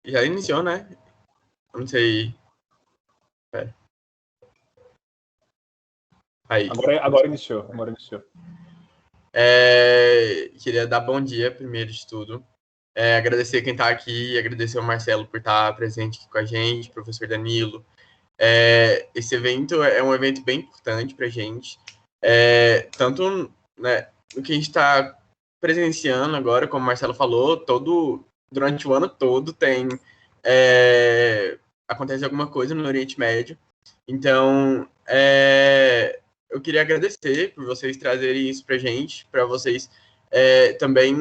Já iniciou, né? Não sei. Pera. Aí. Agora iniciou. Queria dar bom dia, primeiro de tudo. Agradecer quem está aqui, agradecer ao Marcelo por estar presente aqui com a gente, professor Danilo. Esse evento é um evento bem importante para a gente, tanto, né, o que a gente está presenciando agora, como o Marcelo falou, durante o ano todo acontece alguma coisa no Oriente Médio. Então, eu queria agradecer por vocês trazerem isso para a gente, para vocês também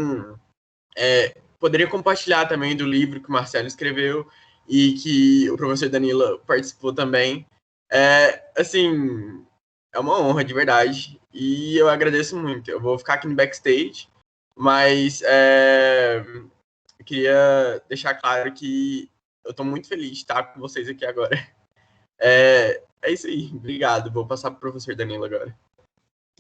poderia compartilhar também do livro que o Marcelo escreveu e que o professor Danilo participou também. Assim, é uma honra de verdade e eu agradeço muito. Eu vou ficar aqui no backstage, mas eu queria deixar claro que eu estou muito feliz de estar com vocês aqui agora. É isso aí, obrigado. Vou passar para o professor Danilo agora.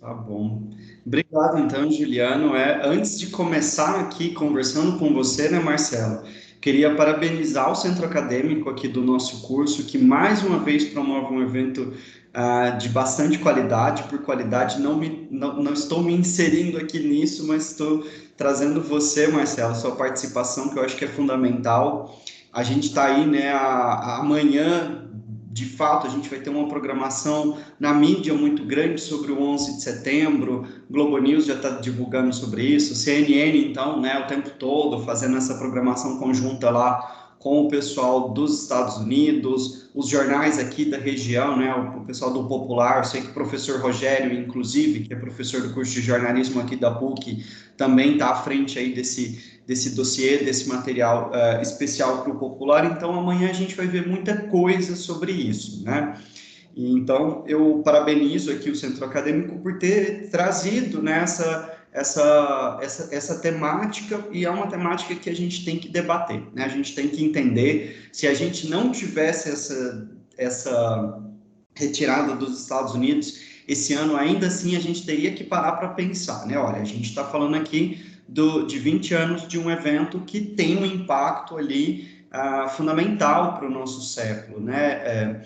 Tá bom. Obrigado, então, Juliano. Antes de começar aqui conversando com você, né, Marcelo, queria parabenizar o Centro Acadêmico aqui do nosso curso, que mais uma vez promove um evento de bastante qualidade. Por qualidade, não estou me inserindo aqui nisso, mas estou trazendo você, Marcelo, sua participação, que eu acho que é fundamental. A gente está aí, né, amanhã. De fato, a gente vai ter uma programação na mídia muito grande sobre o 11 de setembro, Globo News já está divulgando sobre isso, CNN, então, né, o tempo todo fazendo essa programação conjunta lá com o pessoal dos Estados Unidos, os jornais aqui da região, né, o pessoal do Popular, eu sei que o professor Rogério, inclusive, que é professor do curso de jornalismo aqui da PUC, também está à frente aí desse dossiê, desse material especial para o Popular. Então, amanhã a gente vai ver muita coisa sobre isso, né? Então, eu parabenizo aqui o Centro Acadêmico por ter trazido, né, essa temática, e é uma temática que a gente tem que debater, né? A gente tem que entender, se a gente não tivesse essa retirada dos Estados Unidos esse ano, ainda assim a gente teria que parar para pensar, né? Olha, a gente está falando aqui de 20 anos de um evento que tem um impacto ali fundamental para o nosso século, né?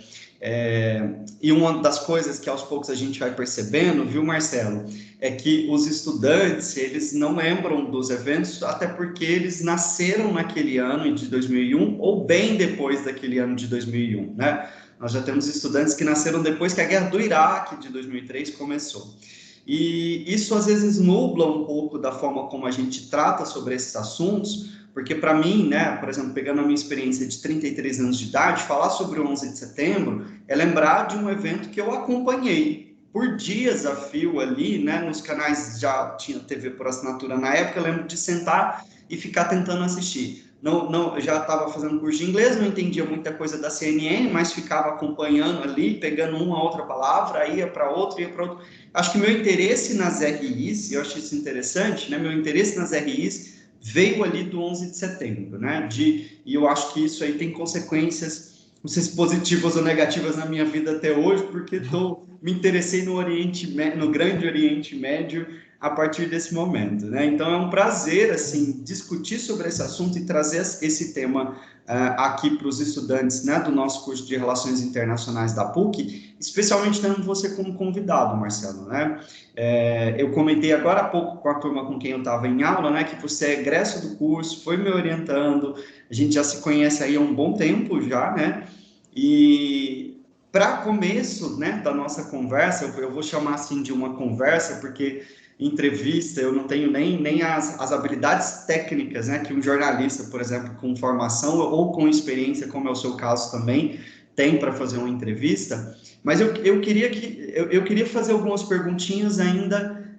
E uma das coisas que aos poucos a gente vai percebendo, viu, Marcelo, é que os estudantes, eles não lembram dos eventos, até porque eles nasceram naquele ano de 2001 ou bem depois daquele ano de 2001, né? Nós já temos estudantes que nasceram depois que a guerra do Iraque de 2003 começou. E isso às vezes nubla um pouco da forma como a gente trata sobre esses assuntos, porque para mim, né, por exemplo, pegando a minha experiência de 33 anos de idade, falar sobre o 11 de setembro é lembrar de um evento que eu acompanhei por dias a fio ali, né, nos canais, já tinha TV por assinatura na época, eu lembro de sentar e ficar tentando assistir. Eu já estava fazendo curso de inglês, não entendia muita coisa da CNN, mas ficava acompanhando ali, pegando uma ou outra palavra, ia para outra. Acho que meu interesse nas RIs, eu acho isso interessante, né? Meu interesse nas RIs veio ali do 11 de setembro, né? E eu acho que isso aí tem consequências, não sei se positivas ou negativas na minha vida até hoje, porque me interessei no Grande Oriente Médio a partir desse momento, né? Então é um prazer, assim, discutir sobre esse assunto e trazer esse tema aqui para os estudantes, né, do nosso curso de Relações Internacionais da PUC, especialmente tendo você como convidado, Marcelo, né? Eu comentei agora há pouco com a turma com quem eu estava em aula, né, que você é egresso do curso, foi me orientando, a gente já se conhece aí há um bom tempo já, né? E para começo, né, da nossa conversa, eu vou chamar assim de uma conversa, porque entrevista, eu não tenho nem as habilidades técnicas, né, que um jornalista, por exemplo, com formação ou com experiência, como é o seu caso também, tem para fazer uma entrevista, mas eu queria fazer algumas perguntinhas ainda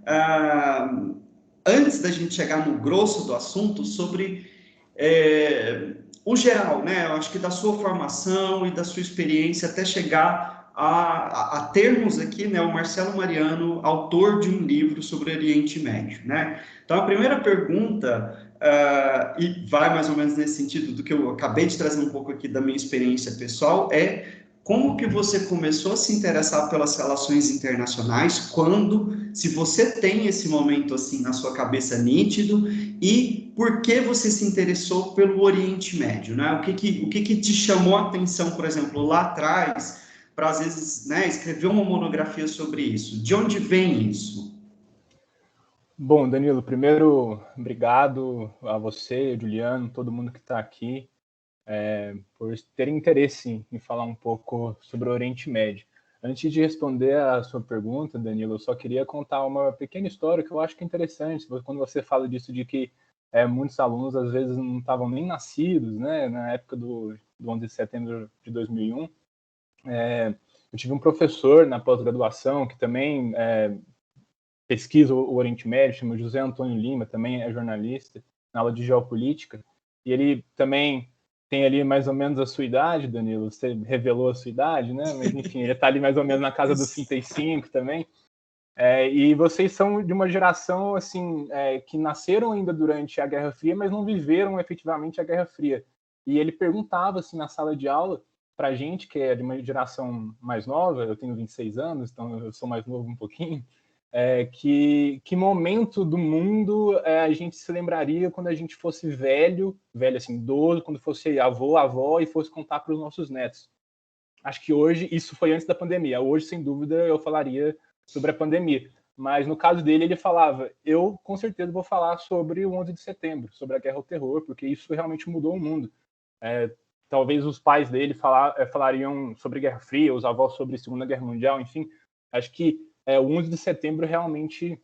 antes da gente chegar no grosso do assunto sobre o geral, né, eu acho que da sua formação e da sua experiência até chegar a termos aqui, né, o Marcelo Mariano, autor de um livro sobre o Oriente Médio, né? Então, a primeira pergunta, e vai mais ou menos nesse sentido do que eu acabei de trazer um pouco aqui da minha experiência pessoal, como que você começou a se interessar pelas relações internacionais, quando, se você tem esse momento assim na sua cabeça nítido, e por que você se interessou pelo Oriente Médio, né? O que que te chamou a atenção, por exemplo, lá atrás, para às vezes, né, escrever uma monografia sobre isso? De onde vem isso? Bom, Danilo, primeiro, obrigado a você, Juliano, todo mundo que está aqui, por terem interesse em falar um pouco sobre o Oriente Médio. Antes de responder a sua pergunta, Danilo, eu só queria contar uma pequena história que eu acho que é interessante, quando você fala disso de que muitos alunos às vezes não estavam nem nascidos, né, na época do 11 de setembro de 2001. Eu tive um professor na pós-graduação que também pesquisa o Oriente Médio, chama José Antônio Lima, também é jornalista, na aula de geopolítica, e ele também tem ali mais ou menos a sua idade, Danilo, você revelou a sua idade, né? Mas enfim, ele está ali mais ou menos na casa dos 35 também. E vocês são de uma geração assim que nasceram ainda durante a Guerra Fria, mas não viveram efetivamente a Guerra Fria. E ele perguntava assim na sala de aula para a gente, que é de uma geração mais nova, eu tenho 26 anos, então eu sou mais novo um pouquinho, que momento do mundo a gente se lembraria quando a gente fosse velho assim, idoso, quando fosse avô, avó e fosse contar para os nossos netos. Acho que hoje, isso foi antes da pandemia, hoje, sem dúvida, eu falaria sobre a pandemia. Mas no caso dele, ele falava, eu com certeza vou falar sobre o 11 de setembro, sobre a guerra ao terror, porque isso realmente mudou o mundo. Talvez os pais dele falariam sobre Guerra Fria, os avós sobre Segunda Guerra Mundial, enfim. Acho que o 11 de setembro realmente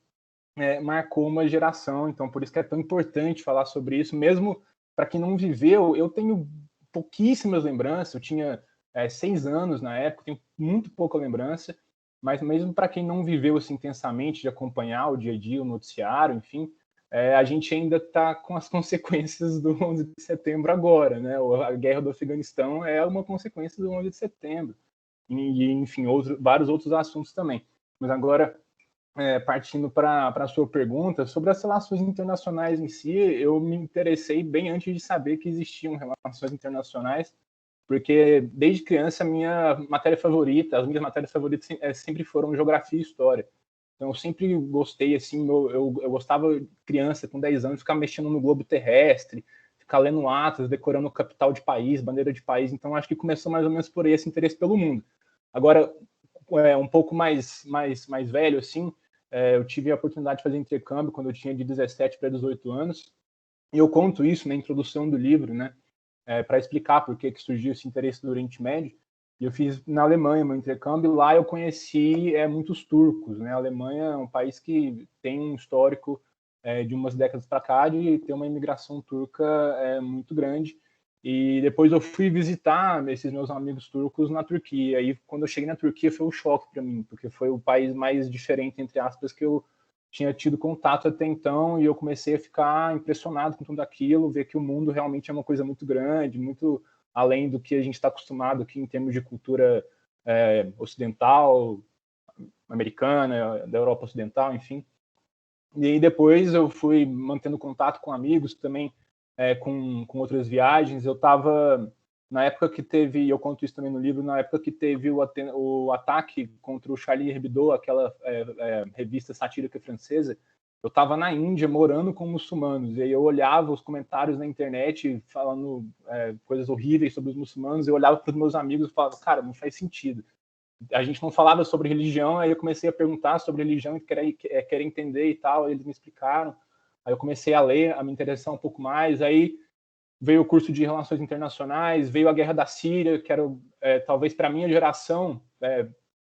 marcou uma geração, então por isso que é tão importante falar sobre isso, mesmo para quem não viveu. Eu tenho pouquíssimas lembranças, eu tinha 6 anos na época, tenho muito pouca lembrança, mas mesmo para quem não viveu assim, intensamente, de acompanhar o dia a dia, o noticiário, enfim, a gente ainda está com as consequências do 11 de setembro agora, né? A guerra do Afeganistão é uma consequência do 11 de setembro, e enfim, vários outros assuntos também. Mas agora, partindo para a sua pergunta, sobre as relações internacionais em si, eu me interessei bem antes de saber que existiam relações internacionais, porque desde criança a minha matéria favorita, as minhas matérias favoritas sempre foram geografia e história. Então eu sempre gostei, assim, eu gostava, criança, com 10 anos, ficar mexendo no globo terrestre, ficar lendo atas, decorando capital de país, bandeira de país. Então acho que começou mais ou menos por esse interesse pelo mundo. Agora, um pouco mais velho, assim, eu tive a oportunidade de fazer intercâmbio quando eu tinha de 17 para 18 anos, e eu conto isso na introdução do livro, né, para explicar por que surgiu esse interesse do Oriente Médio. E eu fiz na Alemanha meu intercâmbio, e lá eu conheci muitos turcos, né? A Alemanha é um país que tem um histórico de umas décadas para cá de ter uma imigração turca muito grande. E depois eu fui visitar esses meus amigos turcos na Turquia. E quando eu cheguei na Turquia foi um choque para mim, porque foi o país mais diferente, entre aspas, que eu tinha tido contato até então, e eu comecei a ficar impressionado com tudo aquilo, ver que o mundo realmente é uma coisa muito grande, muito além do que a gente está acostumado aqui em termos de cultura ocidental, americana, da Europa Ocidental, enfim. E aí depois eu fui mantendo contato com amigos também, com outras viagens. Eu estava, na época que teve, e eu conto isso também no livro, na época que teve o ataque contra o Charlie Hebdo, aquela revista satírica francesa, eu estava na Índia morando com muçulmanos, e aí eu olhava os comentários na internet falando coisas horríveis sobre os muçulmanos, eu olhava para os meus amigos e falava, cara, não faz sentido. A gente não falava sobre religião, aí eu comecei a perguntar sobre religião e querer entender e tal, aí eles me explicaram. Aí eu comecei a ler, a me interessar um pouco mais, aí veio o curso de Relações Internacionais, veio a Guerra da Síria, que era, talvez para a minha geração,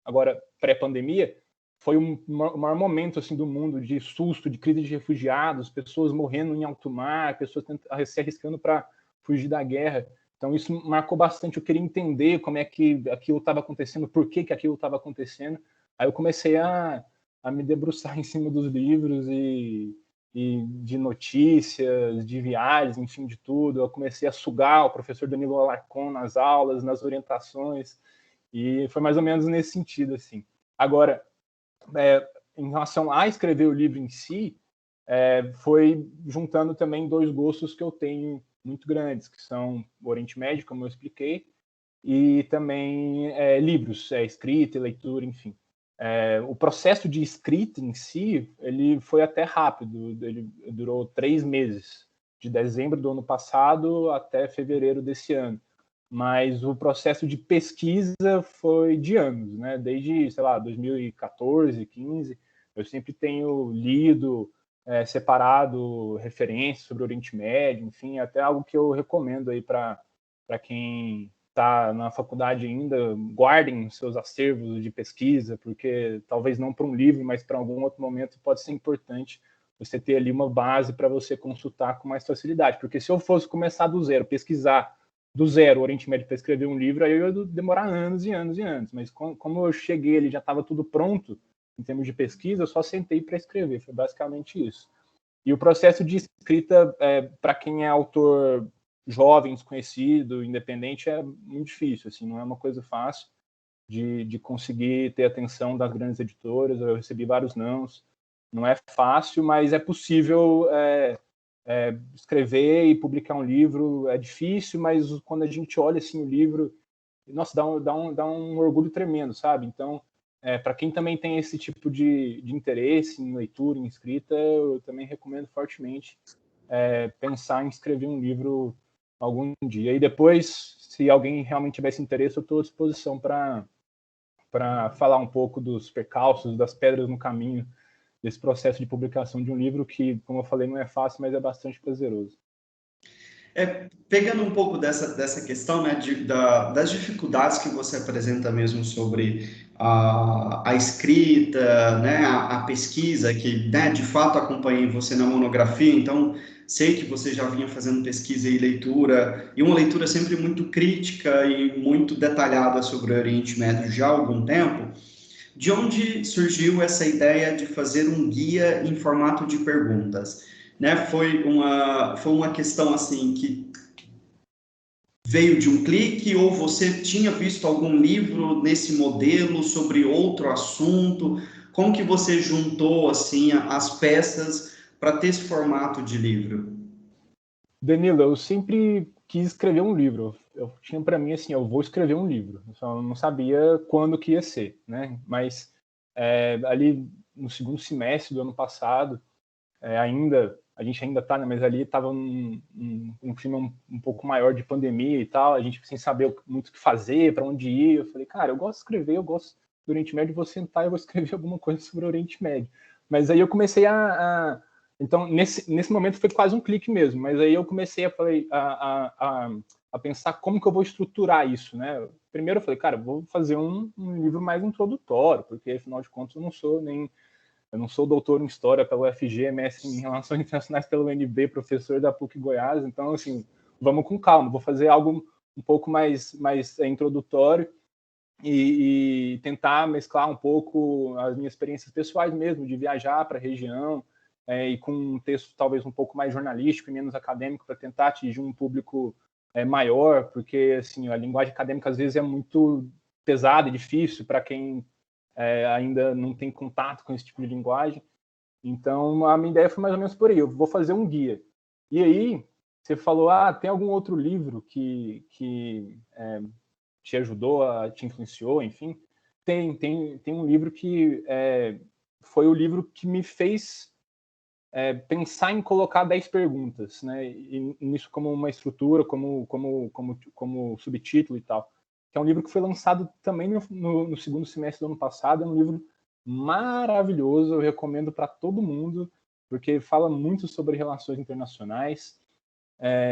agora pré-pandemia, foi o maior momento assim, do mundo, de susto, de crise de refugiados, pessoas morrendo em alto mar, pessoas se arriscando para fugir da guerra. Então isso marcou bastante, eu queria entender como é que aquilo estava acontecendo, por que aquilo estava acontecendo. Aí eu comecei a me debruçar em cima dos livros e de notícias, de viagens, enfim, de tudo. Eu comecei a sugar o professor Danilo Alarcon nas aulas, nas orientações, e foi mais ou menos nesse sentido, assim. Agora, em relação a escrever o livro em si, foi juntando também dois gostos que eu tenho muito grandes, que são o Oriente Médio, como eu expliquei, e também livros, escrita e leitura, enfim. O processo de escrita em si, ele foi até rápido, ele durou 3 meses, de dezembro do ano passado até fevereiro desse ano. Mas o processo de pesquisa foi de anos, né? Desde, sei lá, 2014, 15, eu sempre tenho lido, separado referências sobre o Oriente Médio, enfim, até algo que eu recomendo aí para quem está na faculdade ainda, guardem seus acervos de pesquisa, porque talvez não para um livro, mas para algum outro momento pode ser importante você ter ali uma base para você consultar com mais facilidade. Porque se eu fosse começar do zero, pesquisar do zero o Oriente Médio para escrever um livro, aí eu ia demorar anos e anos e anos. Mas como eu cheguei, ele já estava tudo pronto em termos de pesquisa, eu só sentei para escrever. Foi basicamente isso. E o processo de escrita, para quem é autor jovem, desconhecido, independente, é muito difícil. Assim, não é uma coisa fácil de conseguir ter atenção das grandes editoras. Eu recebi vários nãos. Não é fácil, mas é possível escrever e publicar um livro. É difícil, mas quando a gente olha assim, o livro, nossa, dá um orgulho tremendo, sabe? Então, para quem também tem esse tipo de interesse em leitura, em escrita, eu também recomendo fortemente pensar em escrever um livro algum dia. E depois, se alguém realmente tivesse interesse, eu estou à disposição para falar um pouco dos percalços, das pedras no caminho desse processo de publicação de um livro que, como eu falei, não é fácil, mas é bastante prazeroso. Pegando um pouco dessa questão, né, das dificuldades que você apresenta mesmo sobre a escrita, né, a pesquisa, que, né, de fato acompanhei você na monografia, então sei que você já vinha fazendo pesquisa e leitura, e uma leitura sempre muito crítica e muito detalhada sobre o Oriente Médio já há algum tempo. De onde surgiu essa ideia de fazer um guia em formato de perguntas? Né? Foi uma questão assim que veio de um clique, ou você tinha visto algum livro nesse modelo sobre outro assunto? Como que você juntou assim as peças para ter esse formato de livro? Danilo, eu sempre quis escrever um livro. Eu tinha para mim assim, eu vou escrever um livro. Eu só não sabia quando que ia ser, né? Mas ali no segundo semestre do ano passado, a gente ainda tá, né? Mas ali estava um clima um pouco maior de pandemia e tal, a gente sem saber muito o que fazer, para onde ir. Eu falei, cara, eu gosto de escrever, eu gosto do Oriente Médio, vou sentar e vou escrever alguma coisa sobre o Oriente Médio. Mas aí eu comecei então, nesse momento foi quase um clique mesmo, mas aí eu comecei a pensar como que eu vou estruturar isso, né? Primeiro eu falei, cara, vou fazer um livro mais introdutório, porque afinal de contas eu não sou doutor em História pela UFG, mestre em Relações Internacionais pelo UNB, professor da PUC Goiás, então, assim, vamos com calma, vou fazer algo um pouco mais introdutório e tentar mesclar um pouco as minhas experiências pessoais mesmo, de viajar para a região, e com um texto talvez um pouco mais jornalístico e menos acadêmico, para tentar atingir um público maior, porque, assim, a linguagem acadêmica às vezes é muito pesada e difícil para quem ainda não tem contato com esse tipo de linguagem. Então, a minha ideia foi mais ou menos por aí. Eu vou fazer um guia. E aí, você falou, tem algum outro livro que te ajudou, te influenciou, enfim? Tem um livro que foi o livro que me fez pensar em colocar 10 perguntas, né? E nisso como uma estrutura, como subtítulo e tal. Que é um livro que foi lançado também no segundo semestre do ano passado. É um livro maravilhoso, eu recomendo para todo mundo, porque fala muito sobre relações internacionais.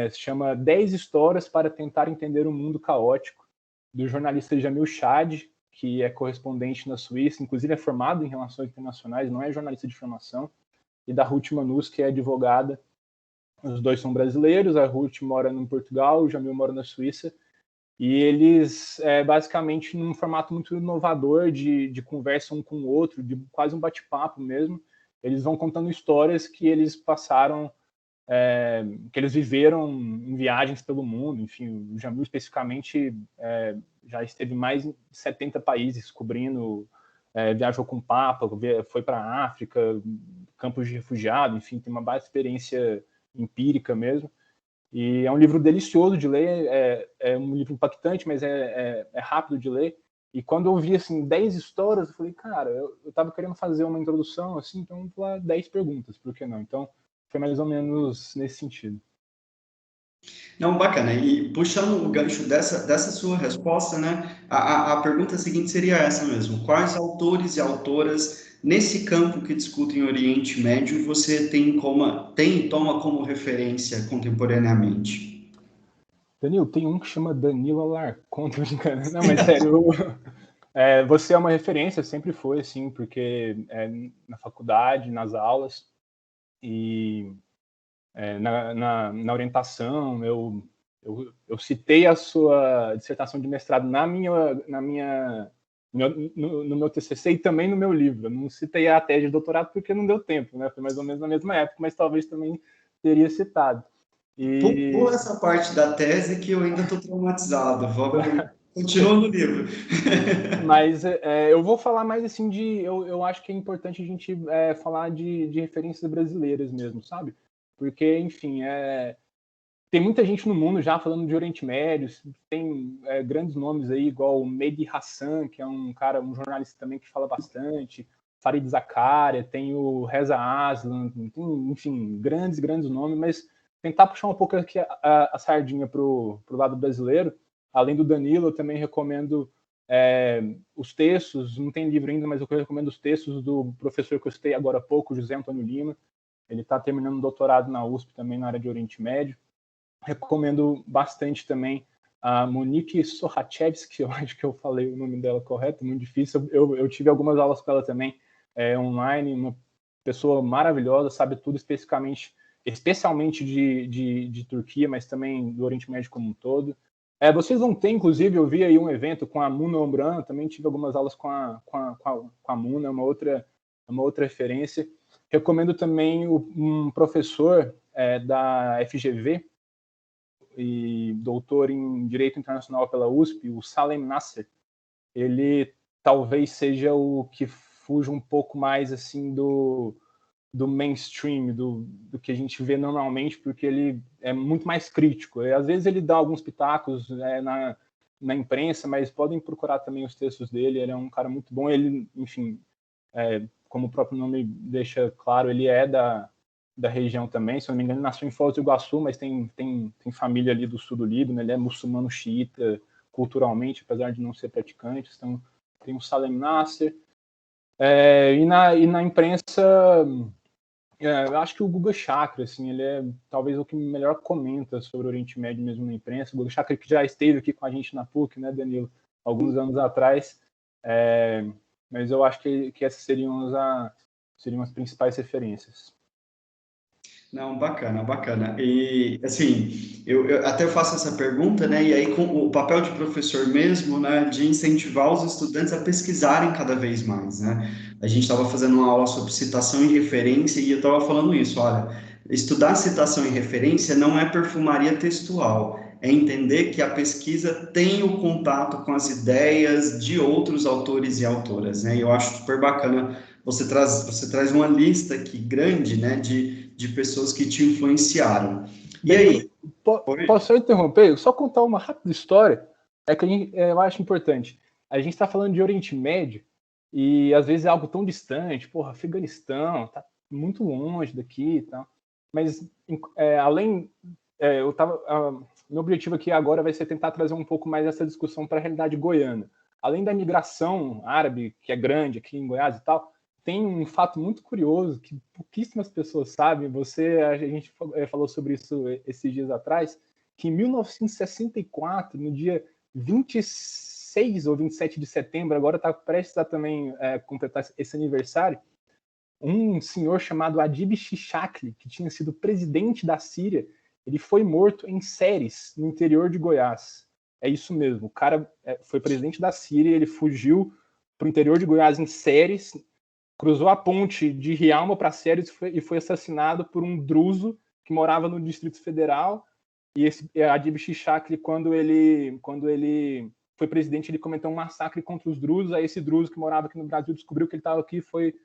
Se chama 10 histórias para tentar entender o mundo caótico, do jornalista Jamil Chad, que é correspondente na Suíça, inclusive é formado em relações internacionais, não é jornalista de formação, e da Ruth Manus, que é advogada. Os dois são brasileiros, a Ruth mora em Portugal, o Jamil mora na Suíça, e eles, basicamente, num formato muito inovador de conversa um com o outro, de quase um bate-papo mesmo, eles vão contando histórias que eles passaram, que eles viveram em viagens pelo mundo. Enfim, o Jamil especificamente já esteve em mais de 70 países cobrindo, viajou com o Papa, foi para a África, campos de refugiado, enfim, tem uma base experiência empírica mesmo. E é um livro delicioso de ler, é um livro impactante, mas é rápido de ler. E quando eu vi, assim, 10 histórias, eu falei, cara, eu estava querendo fazer uma introdução, assim, então vamos lá 10 perguntas, por que não? Então, foi mais ou menos nesse sentido. Não, bacana. E puxando o gancho dessa sua resposta, né? A pergunta seguinte seria essa mesmo: quais autores e autoras nesse campo que discutem Oriente Médio você tem e toma como referência contemporaneamente? Danilo, tem um que chama Danilo Alarcon, tô brincando. Não, mas sério, você é uma referência, sempre foi, assim, porque na faculdade, nas aulas e na orientação, eu citei a sua dissertação de mestrado no meu TCC e também no meu livro. Eu não citei a tese de doutorado porque não deu tempo, né? Foi mais ou menos na mesma época, mas talvez também teria citado. Pula essa parte da tese que eu ainda estou traumatizado. Continua no livro. Mas eu vou falar mais assim eu acho que é importante a gente falar de referências brasileiras mesmo, sabe? Porque, enfim, tem muita gente no mundo já falando de Oriente Médio, tem grandes nomes aí, igual o Mehdi Hassan, que é um jornalista também que fala bastante, Farid Zakaria, tem o Reza Aslan, tem, enfim, grandes nomes, mas tentar puxar um pouco aqui a sardinha pro lado brasileiro. Além do Danilo, eu também recomendo os textos, não tem livro ainda, mas eu recomendo os textos do professor que eu citei agora há pouco, José Antônio Lima. Ele está terminando um doutorado na USP também na área de Oriente Médio. Recomendo bastante também a Monique Sochachevski, eu acho que eu falei o nome dela correto, muito difícil. Eu tive algumas aulas com ela também online, uma pessoa maravilhosa, sabe tudo especialmente de Turquia, mas também do Oriente Médio como um todo. Vocês vão ter, inclusive, eu vi aí um evento com a Muna Omran, também tive algumas aulas com a Muna, uma outra referência. Recomendo também um professor da FGV, e doutor em Direito Internacional pela USP, o Salem Nasser. Ele talvez seja o que fuja um pouco mais assim do mainstream, do que a gente vê normalmente, porque ele é muito mais crítico. Às vezes ele dá alguns pitacos na imprensa, mas podem procurar também os textos dele. Ele é um cara muito bom. Ele, enfim, como o próprio nome deixa claro, ele é da região também, se eu não me engano, ele nasceu em Foz do Iguaçu, mas tem família ali do sul do Líbano, ele é muçulmano xiita culturalmente, apesar de não ser praticante. Então tem o Salem Nasser. E na imprensa, eu acho que o Guga Chakra, assim, ele é talvez o que melhor comenta sobre o Oriente Médio mesmo na imprensa. O Guga Chakra, que já esteve aqui com a gente na PUC, né, Danilo, alguns anos atrás. Mas eu acho que essas seriam as principais referências. Não, bacana, bacana. E, assim, eu até faço essa pergunta, né? E aí, com o papel de professor mesmo, né? De incentivar os estudantes a pesquisarem cada vez mais, né? A gente estava fazendo uma aula sobre citação e referência e eu estava falando isso, olha, estudar citação e referência não é perfumaria textual, é entender que a pesquisa tem o contato com as ideias de outros autores e autoras, né? E eu acho super bacana você traz uma lista aqui grande, né, de pessoas que te influenciaram. E Danilo, aí? posso só interromper? Só contar uma rápida história, que eu acho importante. A gente está falando de Oriente Médio e às vezes é algo tão distante, porra, Afeganistão, tá muito longe daqui e tal. Mas meu objetivo aqui agora vai ser tentar trazer um pouco mais essa discussão para a realidade goiana. Além da migração árabe, que é grande aqui em Goiás e tal, tem um fato muito curioso que pouquíssimas pessoas sabem. A gente falou sobre isso esses dias atrás, que em 1964, no dia 26 ou 27 de setembro, agora está prestes a também completar esse aniversário, um senhor chamado Adib Shishakli, que tinha sido presidente da Síria, ele foi morto em Séries, no interior de Goiás. É isso mesmo, o cara foi presidente da Síria, ele fugiu para o interior de Goiás em Séries, cruzou a ponte de Rialma para Séries e foi assassinado por um druso que morava no Distrito Federal. E esse Adib Shishakli, quando ele foi presidente, ele cometeu um massacre contra os drusos. Aí esse druso que morava aqui no Brasil descobriu que ele estava aqui e foi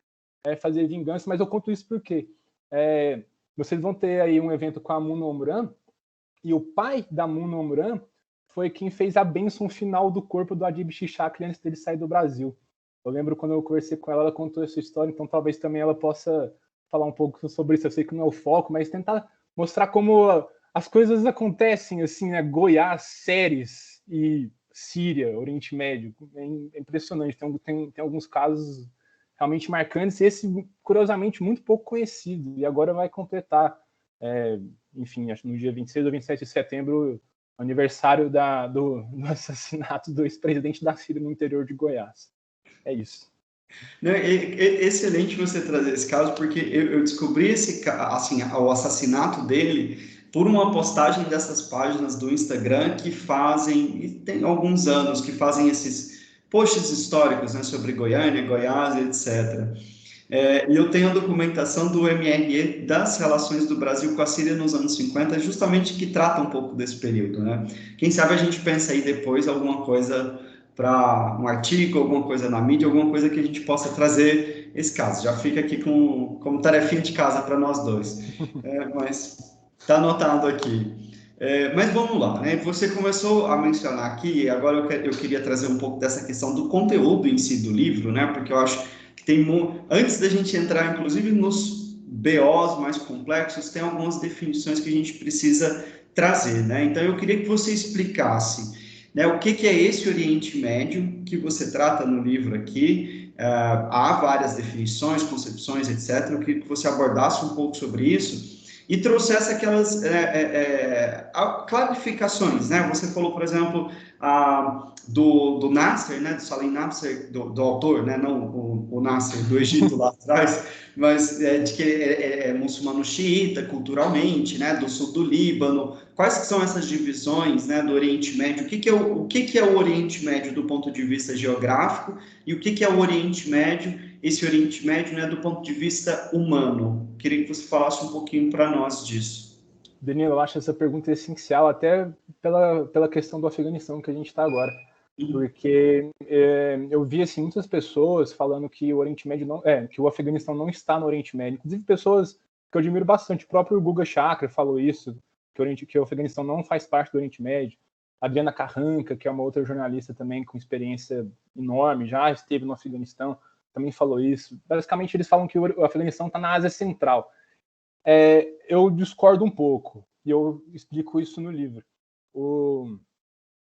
fazer vingança. Mas eu conto isso porque vocês vão ter aí um evento com a Muna Omran, E o pai da Munna Omran foi quem fez a bênção final do corpo do Adib Shishakli antes dele sair do Brasil. Eu lembro quando eu conversei com ela, ela contou essa história, então talvez também ela possa falar um pouco sobre isso. Eu sei que não é o foco, mas tentar mostrar como as coisas acontecem, assim, né? Goiás, Séries e Síria, Oriente Médio. É impressionante, tem alguns casos realmente marcantes, esse, curiosamente, muito pouco conhecido, e agora vai completar, enfim, acho que no dia 26 ou 27 de setembro, aniversário do assassinato do ex-presidente da Síria no interior de Goiás. É isso. Não, é excelente você trazer esse caso, porque eu descobri assim, o assassinato dele por uma postagem dessas páginas do Instagram que fazem, e tem alguns anos, que fazem esses posts históricos, né, sobre Goiânia, Goiás, etc. E eu tenho a documentação do MRE das relações do Brasil com a Síria nos anos 50, justamente que trata um pouco desse período, né? Quem sabe a gente pensa aí depois alguma coisa para um artigo, alguma coisa na mídia, alguma coisa que a gente possa trazer esse caso. Já fica aqui como tarefinha de casa para nós dois. Mas está anotado aqui. Mas vamos lá, né? Você começou a mencionar aqui, agora eu queria trazer um pouco dessa questão do conteúdo em si do livro, né? Porque eu acho que antes da gente entrar, inclusive, nos BOs mais complexos, tem algumas definições que a gente precisa trazer, né? Então, eu queria que você explicasse, né, o que é esse Oriente Médio que você trata no livro aqui. Há várias definições, concepções, etc. Eu queria que você abordasse um pouco sobre isso e trouxesse aquelas clarificações, né? Você falou, por exemplo, do Nasser, né? Do Salim Nasser, do autor, né? Não o Nasser do Egito lá atrás, mas de que é muçulmano xiita culturalmente, né? Do sul do Líbano. Quais que são essas divisões, né? Do Oriente Médio? O que é o Oriente Médio do ponto de vista geográfico e o que é o Oriente Médio, esse Oriente Médio, né? Do ponto de vista humano? Queria que você falasse um pouquinho para nós disso. Danilo, eu acho essa pergunta essencial, até pela questão do Afeganistão que a gente está agora. Porque eu vi assim, muitas pessoas falando que o Oriente Médio que o Afeganistão não está no Oriente Médio. Inclusive pessoas que eu admiro bastante. O próprio Guga Chakra falou isso, que o Afeganistão não faz parte do Oriente Médio. A Adriana Carranca, que é uma outra jornalista também com experiência enorme, já esteve no Afeganistão, também falou isso. Basicamente, eles falam que o Afeganistão está na Ásia Central. Eu discordo um pouco, e eu explico isso no livro.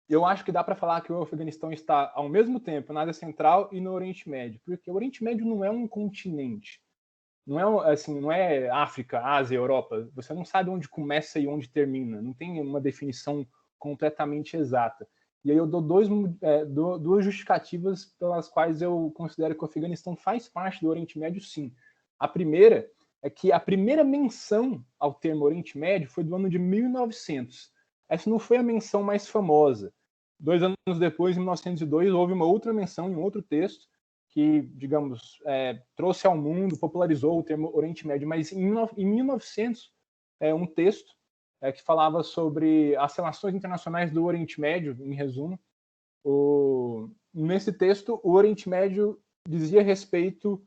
Eu acho que dá para falar que o Afeganistão está ao mesmo tempo na Ásia Central e no Oriente Médio, porque o Oriente Médio não é um continente. Não é África, Ásia, Europa. Você não sabe onde começa e onde termina. Não tem uma definição completamente exata. E aí eu dou duas justificativas pelas quais eu considero que o Afeganistão faz parte do Oriente Médio, sim. A primeira é que a primeira menção ao termo Oriente Médio foi do ano de 1900. Essa não foi a menção mais famosa. 2 anos depois, em 1902, houve uma outra menção em outro texto que, digamos, trouxe ao mundo, popularizou o termo Oriente Médio. Mas em 1900, um texto que falava sobre as relações internacionais do Oriente Médio, em resumo. Nesse texto, o Oriente Médio dizia respeito,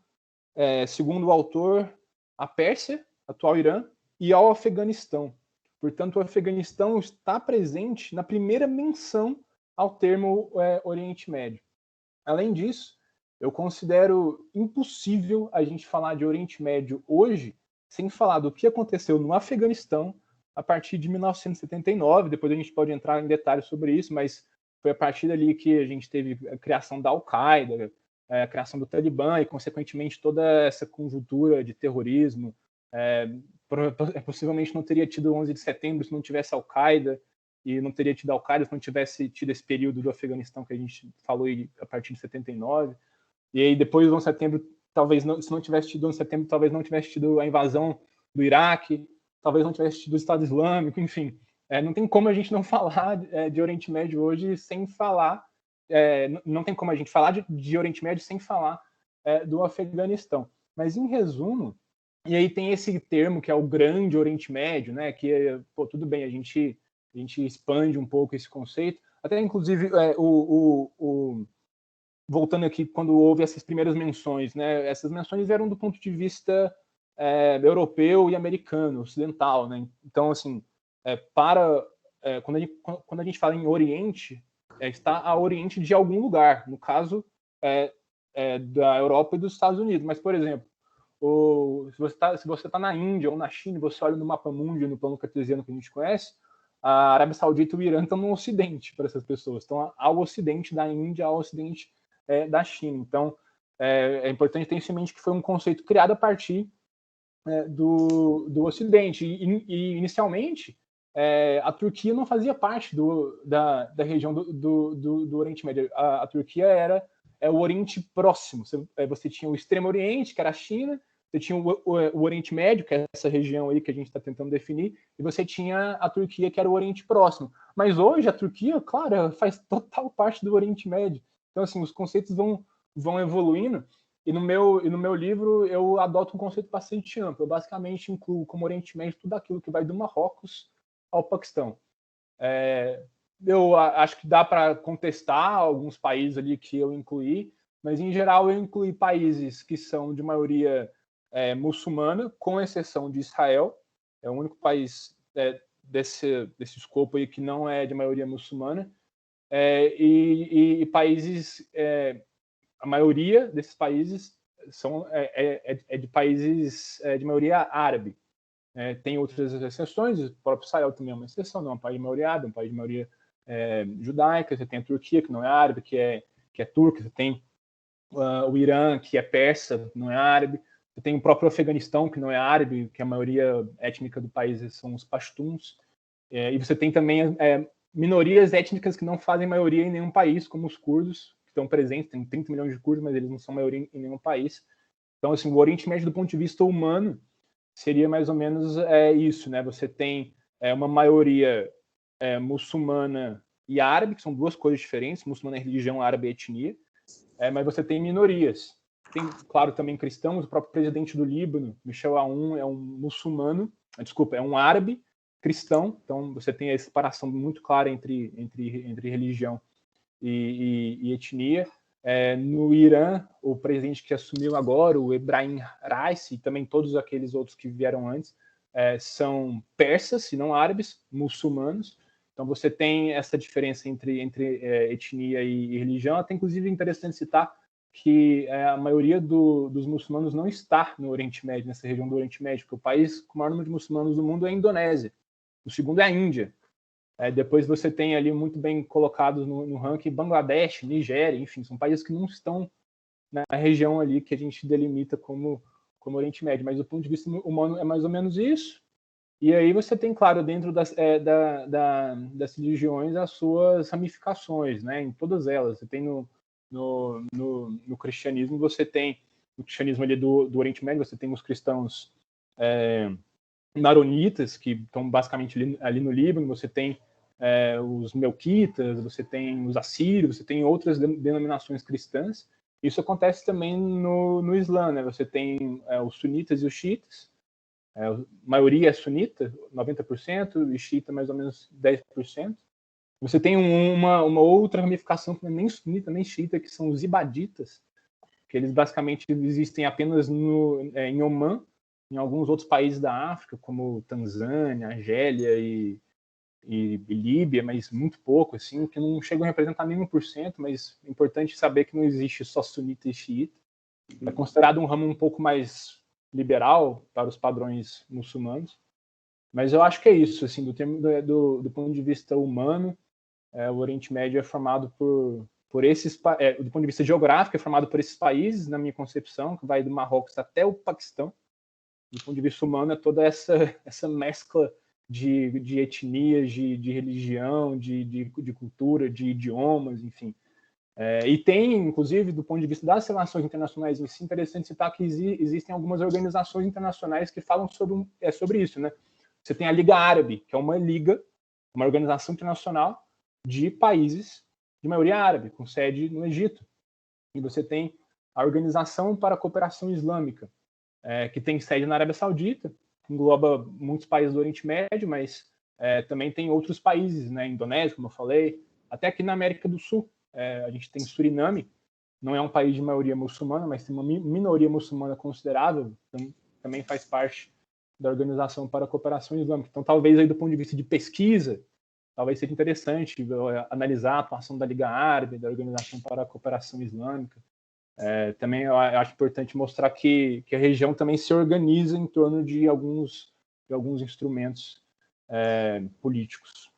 segundo o autor, à Pérsia, atual Irã, e ao Afeganistão. Portanto, o Afeganistão está presente na primeira menção ao termo Oriente Médio. Além disso, eu considero impossível a gente falar de Oriente Médio hoje sem falar do que aconteceu no Afeganistão a partir de 1979. Depois a gente pode entrar em detalhes sobre isso, mas foi a partir dali que a gente teve a criação da Al-Qaeda, a criação do Talibã e, consequentemente, toda essa conjuntura de terrorismo. Possivelmente não teria tido 11 de setembro se não tivesse Al-Qaeda, e não teria tido Al-Qaeda se não tivesse tido esse período do Afeganistão que a gente falou a partir de 79. E aí, depois do 11 de setembro, talvez não, se não tivesse tido 11 de setembro, talvez não tivesse tido a invasão do Iraque, talvez não tivesse tido o Estado Islâmico, enfim. Não tem como a gente não falar de Oriente Médio hoje sem falar, não tem como a gente falar de Oriente Médio sem falar do Afeganistão. Mas, em resumo, e aí tem esse termo que é o Grande Oriente Médio, né, que, tudo bem, a gente expande um pouco esse conceito. Até, inclusive, voltando aqui, quando houve essas primeiras menções, né, essas menções eram do ponto de vista europeu e americano, ocidental, né? Então, assim, para quando a gente fala em Oriente, está a Oriente de algum lugar, no caso da Europa e dos Estados Unidos. Mas, por exemplo, se você tá na Índia ou na China, você olha no mapa mundi, no plano cartesiano que a gente conhece, a Arábia Saudita e o Irã estão no Ocidente para essas pessoas, estão ao Ocidente da Índia, ao Ocidente da China. Então, é importante ter em mente que foi um conceito criado a partir do Ocidente. E inicialmente, a Turquia não fazia parte da região do Oriente Médio. A Turquia era o Oriente Próximo. Você tinha o Extremo Oriente, que era a China, você tinha o Oriente Médio, que é essa região aí que a gente está tentando definir, e você tinha a Turquia, que era o Oriente Próximo. Mas hoje a Turquia, claro, faz total parte do Oriente Médio. Então, assim, os conceitos vão evoluindo, e no meu livro eu adoto um conceito bastante amplo. Eu basicamente incluo como Oriente Médio tudo aquilo que vai do Marrocos ao Paquistão. Eu acho que dá para contestar alguns países ali que eu incluí, mas em geral eu incluí países que são de maioria muçulmana, com exceção de Israel. É o único país desse escopo aí que não é de maioria muçulmana. E países, a maioria desses países é de países de maioria árabe. Tem outras exceções, o próprio Israel também é uma exceção, não é um país de maioria árabe, é um país de maioria judaica. Você tem a Turquia, que não é árabe, que é turca. Você tem o Irã, que é persa, não é árabe. Você tem o próprio Afeganistão, que não é árabe, que a maioria étnica do país são os pashtuns. E você tem também minorias étnicas que não fazem maioria em nenhum país, como os curdos, que estão presentes. Tem 30 milhões de curdos, mas eles não são maioria em nenhum país. Então, assim, o Oriente Médio, do ponto de vista humano, seria mais ou menos isso, né? Você tem uma maioria muçulmana e árabe, que são duas coisas diferentes. Muçulmana é religião, árabe é etnia. Mas você tem minorias. Tem, claro, também cristãos. O próprio presidente do Líbano, Michel Aoun, é um muçulmano, é um árabe cristão. Então, você tem a separação muito clara entre religião e etnia. No Irã, o presidente que assumiu agora, o Ebrahim Raisi, e também todos aqueles outros que vieram antes, são persas, e não árabes, muçulmanos. Então você tem essa diferença entre etnia e religião. Até inclusive é interessante citar que a maioria dos muçulmanos não está no Oriente Médio, nessa região do Oriente Médio, porque o país com o maior número de muçulmanos do mundo é a Indonésia. O segundo é a Índia. Depois você tem ali muito bem colocados no ranking Bangladesh, Nigéria, enfim, são países que não estão na região ali que a gente delimita como Oriente Médio. Mas do ponto de vista humano é mais ou menos isso. E aí você tem, claro, dentro das religiões as suas ramificações, né? Em todas elas. Você tem no cristianismo, você tem no cristianismo ali do Oriente Médio, você tem os cristãos maronitas, que estão basicamente ali no Líbano. Você tem os melquitas, você tem os assírios, você tem outras denominações cristãs. Isso acontece também no Islã, né? Você tem os sunitas e os xiitas. A maioria é sunita, 90%, e xiita mais ou menos 10%. Você tem uma outra ramificação que não é nem sunita nem xiita, que são os ibaditas, que eles basicamente existem apenas em Omã, em alguns outros países da África, como Tanzânia, Argélia e Líbia, mas muito pouco, assim, que não chegam a representar nem 1%, mas é importante saber que não existe só sunita e xiita. É considerado um ramo um pouco mais liberal para os padrões muçulmanos, mas eu acho que é isso, assim, do ponto de vista humano, o Oriente Médio é formado por esses, do ponto de vista geográfico, é formado por esses países, na minha concepção, que vai do Marrocos até o Paquistão. Do ponto de vista humano, é toda essa mescla de etnias, de religião, de cultura, de idiomas, enfim. E tem, inclusive, do ponto de vista das relações internacionais em si, interessante citar que existem algumas organizações internacionais que falam sobre isso, né? Você tem a Liga Árabe, que é uma organização internacional de países de maioria árabe, com sede no Egito. E você tem a Organização para a Cooperação Islâmica, que tem sede na Arábia Saudita, que engloba muitos países do Oriente Médio, mas também tem outros países, né? Indonésia, como eu falei, até aqui na América do Sul. A gente tem Suriname, não é um país de maioria muçulmana, mas tem uma minoria muçulmana considerável, então também faz parte da Organização para a Cooperação Islâmica. Então, talvez aí do ponto de vista de pesquisa, talvez seja interessante analisar a atuação da Liga Árabe, da Organização para a Cooperação Islâmica. Também eu acho importante mostrar que a região também se organiza em torno de alguns instrumentos políticos.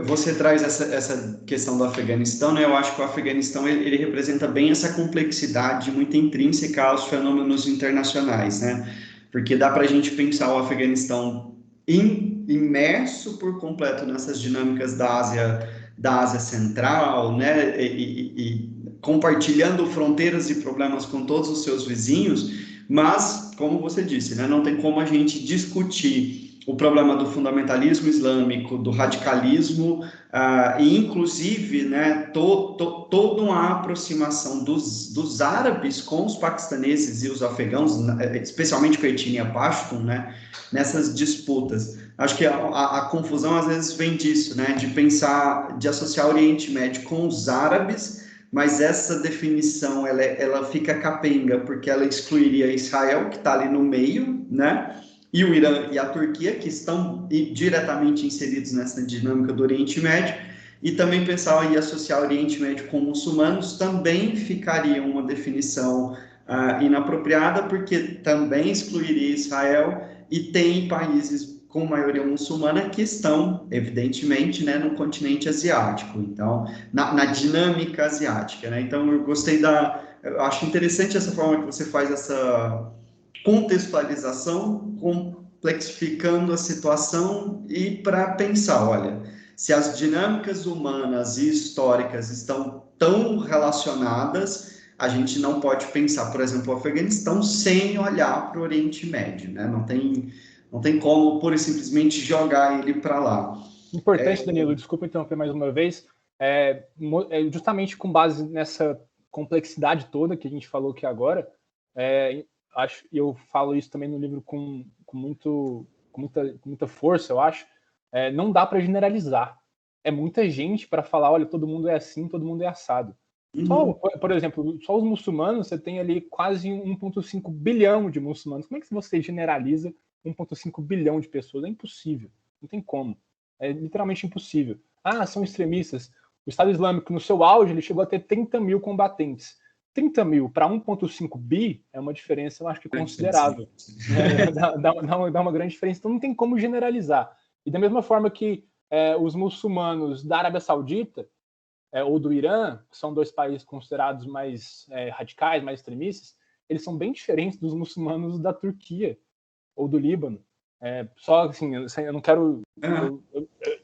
Você traz essa questão do Afeganistão, né? Eu acho que o Afeganistão ele representa bem essa complexidade muito intrínseca aos fenômenos internacionais, né? Porque dá para a gente pensar o Afeganistão imerso por completo nessas dinâmicas da Ásia Central, né? E compartilhando fronteiras e problemas com todos os seus vizinhos, mas, como você disse, né? Não tem como a gente discutir o problema do fundamentalismo islâmico, do radicalismo, e inclusive, né, toda uma aproximação dos árabes com os paquistaneses e os afegãos, especialmente com a etnia Pashtun, né, nessas disputas. Acho que a confusão às vezes vem disso, né, de associar o Oriente Médio com os árabes, mas essa definição ela fica capenga, porque ela excluiria Israel, que está ali no meio, né, e o Irã e a Turquia, que estão diretamente inseridos nessa dinâmica do Oriente Médio, e também pensar e associar o Oriente Médio com muçulmanos também ficaria uma definição inapropriada, porque também excluiria Israel, e tem países com maioria muçulmana que estão, evidentemente, né, no continente asiático, então, na dinâmica asiática, né? Então, eu gostei eu acho interessante essa forma que você faz essa contextualização, complexificando a situação e para pensar, olha, se as dinâmicas humanas e históricas estão tão relacionadas, a gente não pode pensar, por exemplo, o Afeganistão sem olhar para o Oriente Médio, né? Não tem como, pura e simplesmente, jogar ele para lá. Importante, Danilo, desculpa interromper mais uma vez, justamente com base nessa complexidade toda que a gente falou aqui agora, eu falo isso também no livro com muita força, eu acho, não dá para generalizar. É muita gente para falar, olha, todo mundo é assim, todo mundo é assado. Por exemplo, só os muçulmanos, você tem ali quase 1,5 bilhão de muçulmanos. Como é que você generaliza 1,5 bilhão de pessoas? É impossível, não tem como. É literalmente impossível. São extremistas. O Estado Islâmico, no seu auge, ele chegou a ter 30 mil combatentes. 30 mil para 1,5 bi é uma diferença, eu acho que considerável. Dá uma grande diferença. Então não tem como generalizar. E da mesma forma que os muçulmanos da Arábia Saudita ou do Irã, que são dois países considerados mais radicais, mais extremistas, eles são bem diferentes dos muçulmanos da Turquia ou do Líbano. Só assim, eu não quero...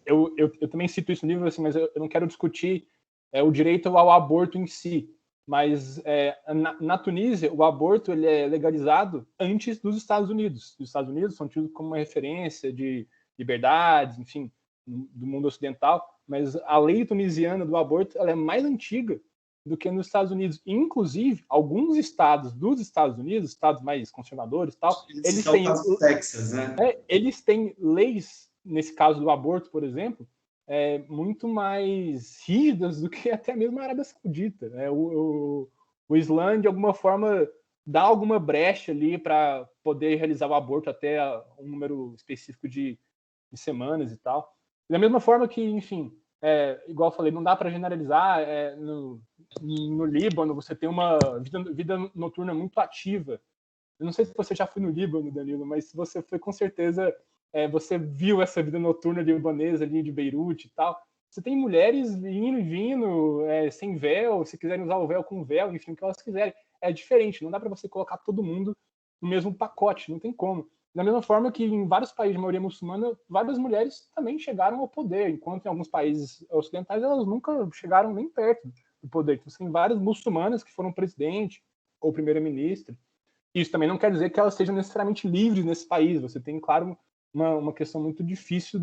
Eu também cito isso no livro, assim, mas eu não quero discutir o direito ao aborto em si. Mas na Tunísia, o aborto ele é legalizado antes dos Estados Unidos. Os Estados Unidos são tidos como uma referência de liberdades, enfim, do mundo ocidental, mas a lei tunisiana do aborto ela é mais antiga do que nos Estados Unidos. E, inclusive, alguns estados dos Estados Unidos, estados mais conservadores, tal, Texas, né? Eles têm leis, nesse caso do aborto, por exemplo, muito mais rígidas do que até mesmo a Arábia Saudita. O Islã, de alguma forma, dá alguma brecha ali para poder realizar o aborto até um número específico de semanas e tal. Da mesma forma que, enfim, igual eu falei, não dá para generalizar. No Líbano, você tem uma vida noturna muito ativa. Eu não sei se você já foi no Líbano, Danilo, mas se você foi, com certeza... você viu essa vida noturna libanesa ali de Beirute e tal. Você tem mulheres indo e vindo sem véu, se quiserem usar o véu com véu, enfim, o que elas quiserem. É diferente, não dá para você colocar todo mundo no mesmo pacote, não tem como. Da mesma forma que em vários países de maioria muçulmana, várias mulheres também chegaram ao poder, enquanto em alguns países ocidentais elas nunca chegaram nem perto do poder. Então, você tem várias muçulmanas que foram presidente ou primeira-ministra. Isso também não quer dizer que elas sejam necessariamente livres nesse país. Você tem, claro, uma questão muito difícil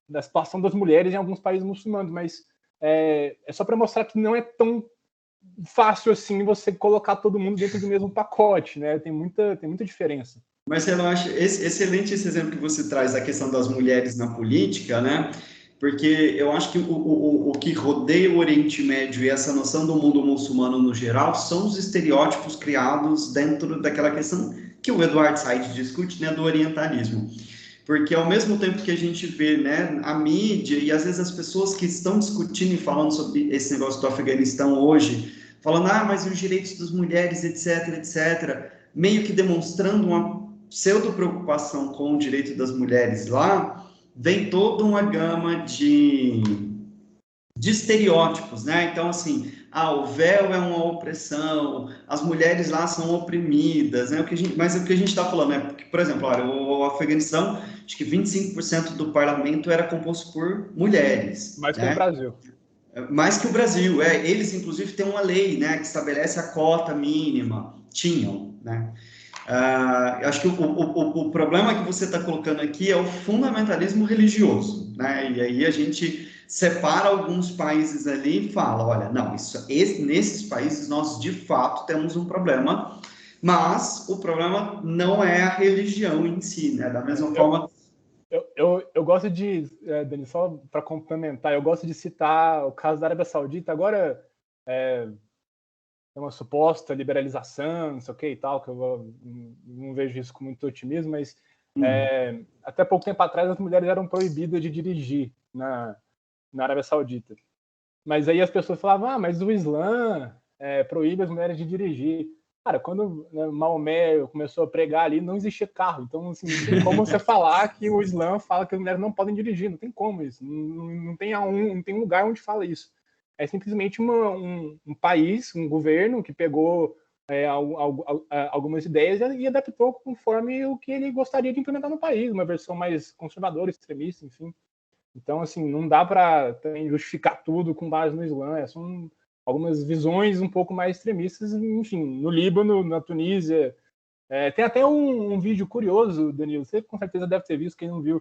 da situação das mulheres em alguns países muçulmanos, mas é só para mostrar que não é tão fácil assim você colocar todo mundo dentro do mesmo pacote, né? Tem muita diferença. Mas eu acho excelente esse exemplo que você traz da questão das mulheres na política, né? Porque eu acho que o que rodeia o Oriente Médio e essa noção do mundo muçulmano no geral são os estereótipos criados dentro daquela questão que o Edward Said discute, né, do orientalismo. porque ao mesmo tempo que a gente vê, né, a mídia e às vezes as pessoas que estão discutindo e falando sobre esse negócio do Afeganistão hoje, falando, mas os direitos das mulheres, etc, etc, meio que demonstrando uma pseudo-preocupação com o direito das mulheres lá, vem toda uma gama de estereótipos, né? Então, assim, o véu é uma opressão, as mulheres lá são oprimidas, né? Mas o que a gente está falando é, porque, por exemplo, olha, o Afeganistão, acho que 25% do parlamento era composto por mulheres. Mais que né? no Brasil. Mais que o Brasil, eles, inclusive, têm uma lei, né, que estabelece a cota mínima. Tinham, né? Acho que o problema que você está colocando aqui é o fundamentalismo religioso, né? E aí a gente separa alguns países ali e fala, olha, não, nesses países nós de fato temos um problema, mas o problema não é a religião em si, né? Da mesma forma... Eu gosto de, Dani, só para complementar, eu gosto de citar o caso da Arábia Saudita. Agora é uma suposta liberalização, não sei o que e tal, que eu não vejo isso com muito otimismo, mas até pouco tempo atrás as mulheres eram proibidas de dirigir na Arábia Saudita. Mas aí as pessoas falavam, mas o Islã proíbe as mulheres de dirigir. Cara, quando Maomé começou a pregar ali, não existia carro. Então, assim, não tem como você falar que o Islã fala que as mulheres não podem dirigir. Não tem como isso. Não tem um lugar onde fala isso. É simplesmente um país, um governo que pegou algumas ideias e adaptou conforme o que ele gostaria de implementar no país. Uma versão mais conservadora, extremista, enfim. Então, assim, não dá para também justificar tudo com base no Islã. São algumas visões um pouco mais extremistas, enfim, no Líbano, na Tunísia. Tem até um vídeo curioso, Danilo, você com certeza deve ter visto, quem não viu,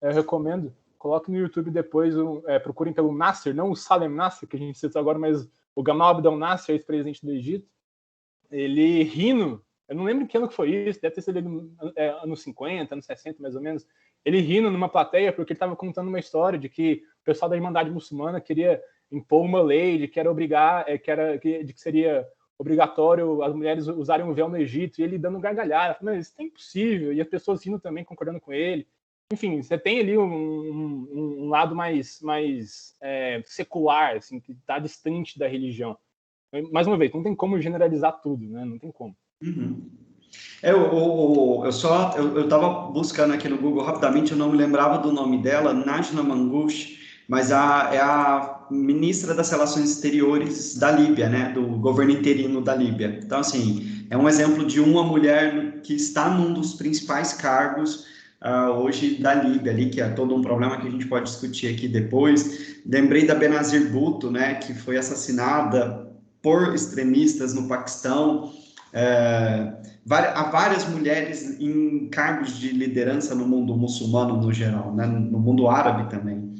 eu recomendo. Coloque no YouTube depois, procurem pelo Nasser, não o Salem Nasser, que a gente citou agora, mas o Gamal Abdel Nasser, ex-presidente do Egito. Ele rindo, eu não lembro que ano que foi isso, deve ter sido anos 50, anos 60, mais ou menos. Ele rindo numa plateia porque ele estava contando uma história de que o pessoal da Irmandade Muçulmana queria impor uma lei de que era de que seria obrigatório as mulheres usarem o véu no Egito, e ele dando gargalhada, falando, isso é impossível, e as pessoas rindo também, concordando com ele. Enfim, você tem ali um lado mais secular, assim, que está distante da religião. Mais uma vez, não tem como generalizar tudo, né? Não tem como. Uhum. Eu estava buscando aqui no Google rapidamente, eu não me lembrava do nome dela, Najma Mangoush, mas é a ministra das Relações Exteriores da Líbia, né, do governo interino da Líbia. Então, assim, é um exemplo de uma mulher que está num dos principais cargos hoje da Líbia, ali, que é todo um problema que a gente pode discutir aqui depois. Lembrei da Benazir Bhutto, né, que foi assassinada por extremistas no Paquistão. Há várias mulheres em cargos de liderança no mundo muçulmano no geral, né? No mundo árabe também.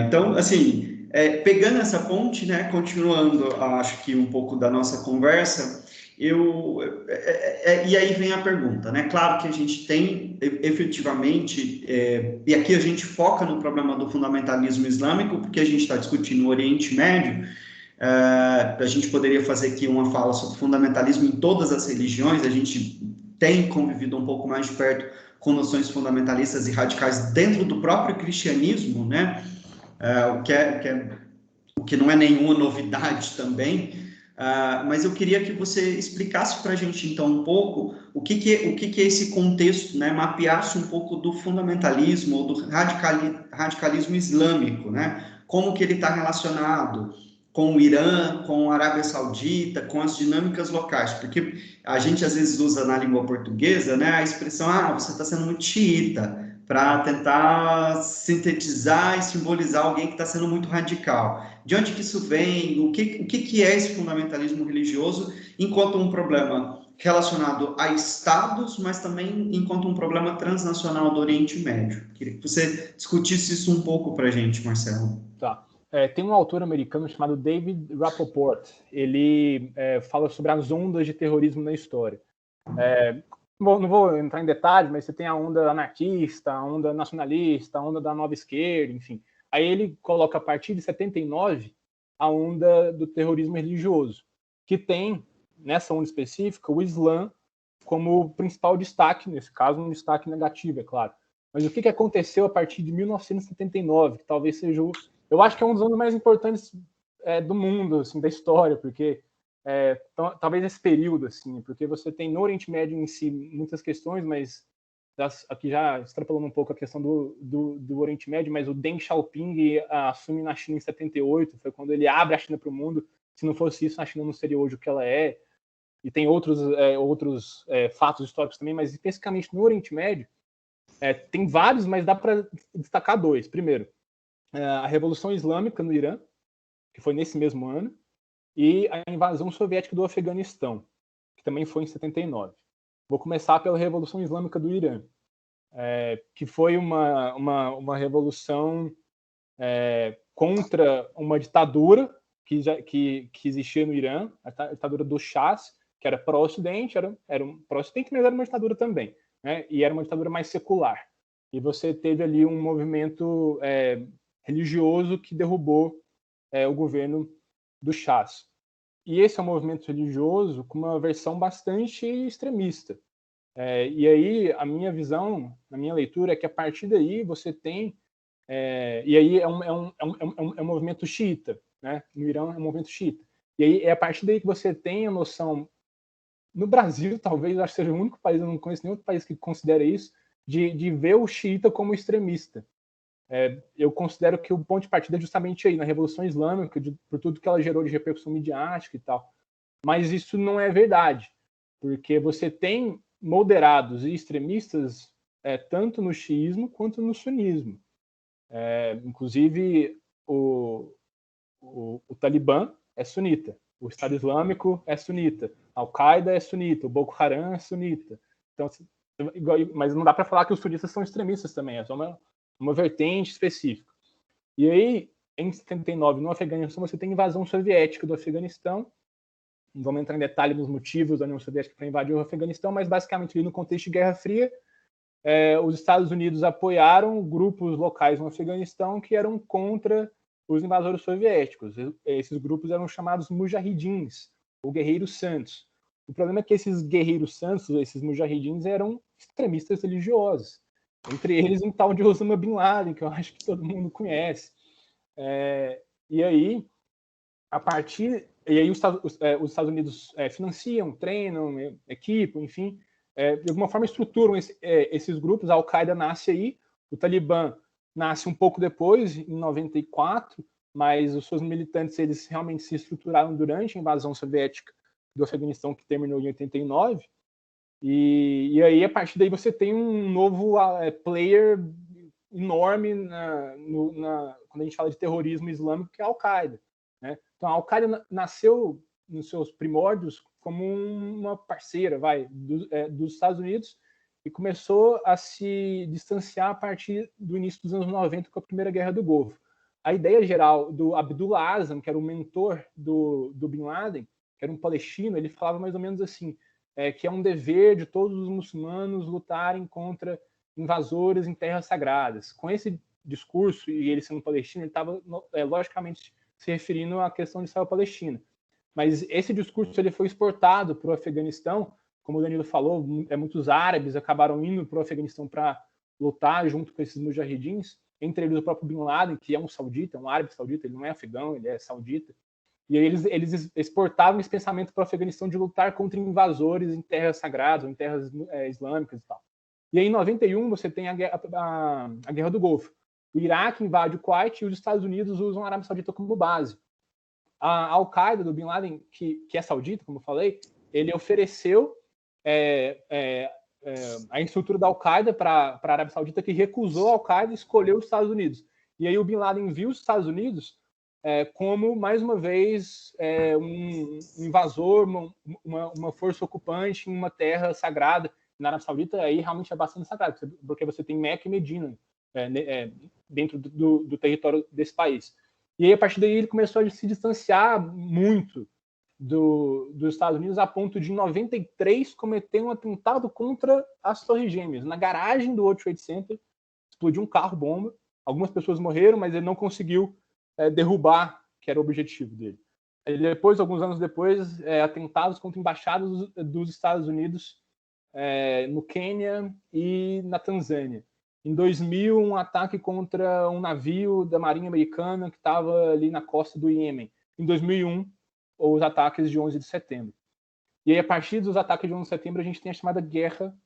Então, assim, pegando essa ponte, né, continuando, acho que um pouco da nossa conversa, e aí vem a pergunta, né? Claro que a gente tem, efetivamente, e aqui a gente foca no problema do fundamentalismo islâmico, porque a gente está discutindo o Oriente Médio. A gente poderia fazer aqui uma fala sobre fundamentalismo em todas as religiões. A gente tem convivido um pouco mais de perto com noções fundamentalistas e radicais dentro do próprio cristianismo, né? O que não é nenhuma novidade também, mas eu queria que você explicasse para a gente, então, um pouco o que é esse contexto, né? Mapeasse um pouco do fundamentalismo ou do radicalismo islâmico, né? Como que ele está relacionado com o Irã, com a Arábia Saudita, com as dinâmicas locais, porque a gente às vezes usa na língua portuguesa, né, a expressão, você está sendo muito xiita, para tentar sintetizar e simbolizar alguém que está sendo muito radical. De onde que isso vem? O que é esse fundamentalismo religioso, enquanto um problema relacionado a estados, mas também enquanto um problema transnacional do Oriente Médio? Queria que você discutisse isso um pouco para a gente, Marcelo. Tá. Tem um autor americano chamado David Rappaport. Ele fala sobre as ondas de terrorismo na história. Não vou entrar em detalhes, mas você tem a onda anarquista, a onda nacionalista, a onda da nova esquerda, enfim. Aí ele coloca a partir de 79 a onda do terrorismo religioso, que tem, nessa onda específica, o Islã como principal destaque, nesse caso um destaque negativo, é claro. mas o que aconteceu a partir de 1979, que talvez seja eu acho que é um dos anos mais importantes do mundo, assim, da história, porque talvez esse período, assim, porque você tem no Oriente Médio em si muitas questões, mas aqui já extrapolando um pouco a questão do Oriente Médio, mas o Deng Xiaoping assume na China em 78, foi quando ele abre a China para o mundo. Se não fosse isso, a China não seria hoje o que ela é. E tem outros fatos históricos também, mas especificamente no Oriente Médio, tem vários, mas dá para destacar dois. Primeiro, a Revolução Islâmica no Irã, que foi nesse mesmo ano, e a invasão soviética do Afeganistão, que também foi em 79. Vou começar pela Revolução Islâmica do Irã, que foi uma revolução contra uma ditadura que existia no Irã, a ditadura do Shahs, que era pró-Ocidente, era um pró-Ocidente, mas era uma ditadura também, né? E era uma ditadura mais secular. E você teve ali um movimento religioso que derrubou o governo do Shahs. E esse é um movimento religioso com uma versão bastante extremista. E aí, a minha visão, a minha leitura é que a partir daí você tem... e aí é um movimento xiita, né? No Irã é um movimento xiita. E aí é a partir daí que você tem a noção... No Brasil, talvez, eu acho que seja o único país, eu não conheço nenhum outro país que considere isso, de ver o xiita como extremista. Eu considero que o ponto de partida é justamente aí, na Revolução Islâmica, por tudo que ela gerou de repercussão midiática e tal. Mas isso não é verdade, porque você tem moderados e extremistas tanto no xiismo quanto no sunismo. Inclusive, o Talibã é sunita, o Estado Islâmico é sunita, a Al-Qaeda é sunita, o Boko Haram é sunita. Então, mas não dá para falar que os sunistas são extremistas também, é só uma vertente específica. E aí, em 79, no Afeganistão, você tem invasão soviética do Afeganistão. Não vamos entrar em detalhe nos motivos da União Soviética para invadir o Afeganistão, mas basicamente, no contexto de Guerra Fria, os Estados Unidos apoiaram grupos locais no Afeganistão que eram contra os invasores soviéticos. Esses grupos eram chamados mujahidins, ou guerreiros santos. O problema é que esses guerreiros santos, esses mujahidins, eram extremistas religiosos. Entre eles um tal de Osama Bin Laden, que eu acho que todo mundo conhece. E aí, os Estados Unidos financiam, treinam, equipam, enfim, de alguma forma estruturam esses grupos. A Al-Qaeda nasce aí, o Talibã nasce um pouco depois, em 94, mas os seus militantes eles realmente se estruturaram durante a invasão soviética do Afeganistão, que terminou em 89. E aí, a partir daí, você tem um novo player enorme quando a gente fala de terrorismo islâmico, que é a Al-Qaeda. Né? Então, a Al-Qaeda nasceu nos seus primórdios como uma parceira dos Estados Unidos e começou a se distanciar a partir do início dos anos 90 com a Primeira Guerra do Golfo. A ideia geral do Abdullah Azam, que era o mentor do Bin Laden, que era um palestino, ele falava mais ou menos assim, que é um dever de todos os muçulmanos lutarem contra invasores em terras sagradas. Com esse discurso, e ele sendo palestino, ele estava, logicamente, se referindo à questão de Israel-Palestina. Mas esse discurso ele foi exportado para o Afeganistão, como o Danilo falou, muitos árabes acabaram indo para o Afeganistão para lutar junto com esses mujahidins, entre eles o próprio Bin Laden, que é um saudita, um árabe saudita, ele não é afegão, ele é saudita. E aí eles exportavam esse pensamento para o Afeganistão de lutar contra invasores em terras sagradas, ou em terras islâmicas e tal. E aí, em 91, você tem a Guerra do Golfo. O Iraque invade o Kuwait e os Estados Unidos usam a Arábia Saudita como base. A Al-Qaeda do Bin Laden, que é saudita, como eu falei, ele ofereceu a estrutura da Al-Qaeda para a Arábia Saudita, que recusou a Al-Qaeda e escolheu os Estados Unidos. E aí o Bin Laden viu os Estados Unidos como, mais uma vez, um invasor, uma força ocupante em uma terra sagrada. Na Arábia Saudita, aí realmente é bastante sagrado, porque você tem Meca e Medina dentro do território desse país. E aí, a partir daí, ele começou a se distanciar muito dos Estados Unidos, a ponto de, em 93, cometer um atentado contra as Torres Gêmeas. Na garagem do World Trade Center, explodiu um carro-bomba. Algumas pessoas morreram, mas ele não conseguiu derrubar, que era o objetivo dele. Depois, alguns anos depois, atentados contra embaixadas dos Estados Unidos no Quênia e na Tanzânia. Em 2000, um ataque contra um navio da Marinha Americana que estava ali na costa do Iêmen. Em 2001, os ataques de 11 de setembro. E aí, a partir dos ataques de 11 de setembro, a gente tem a chamada guerra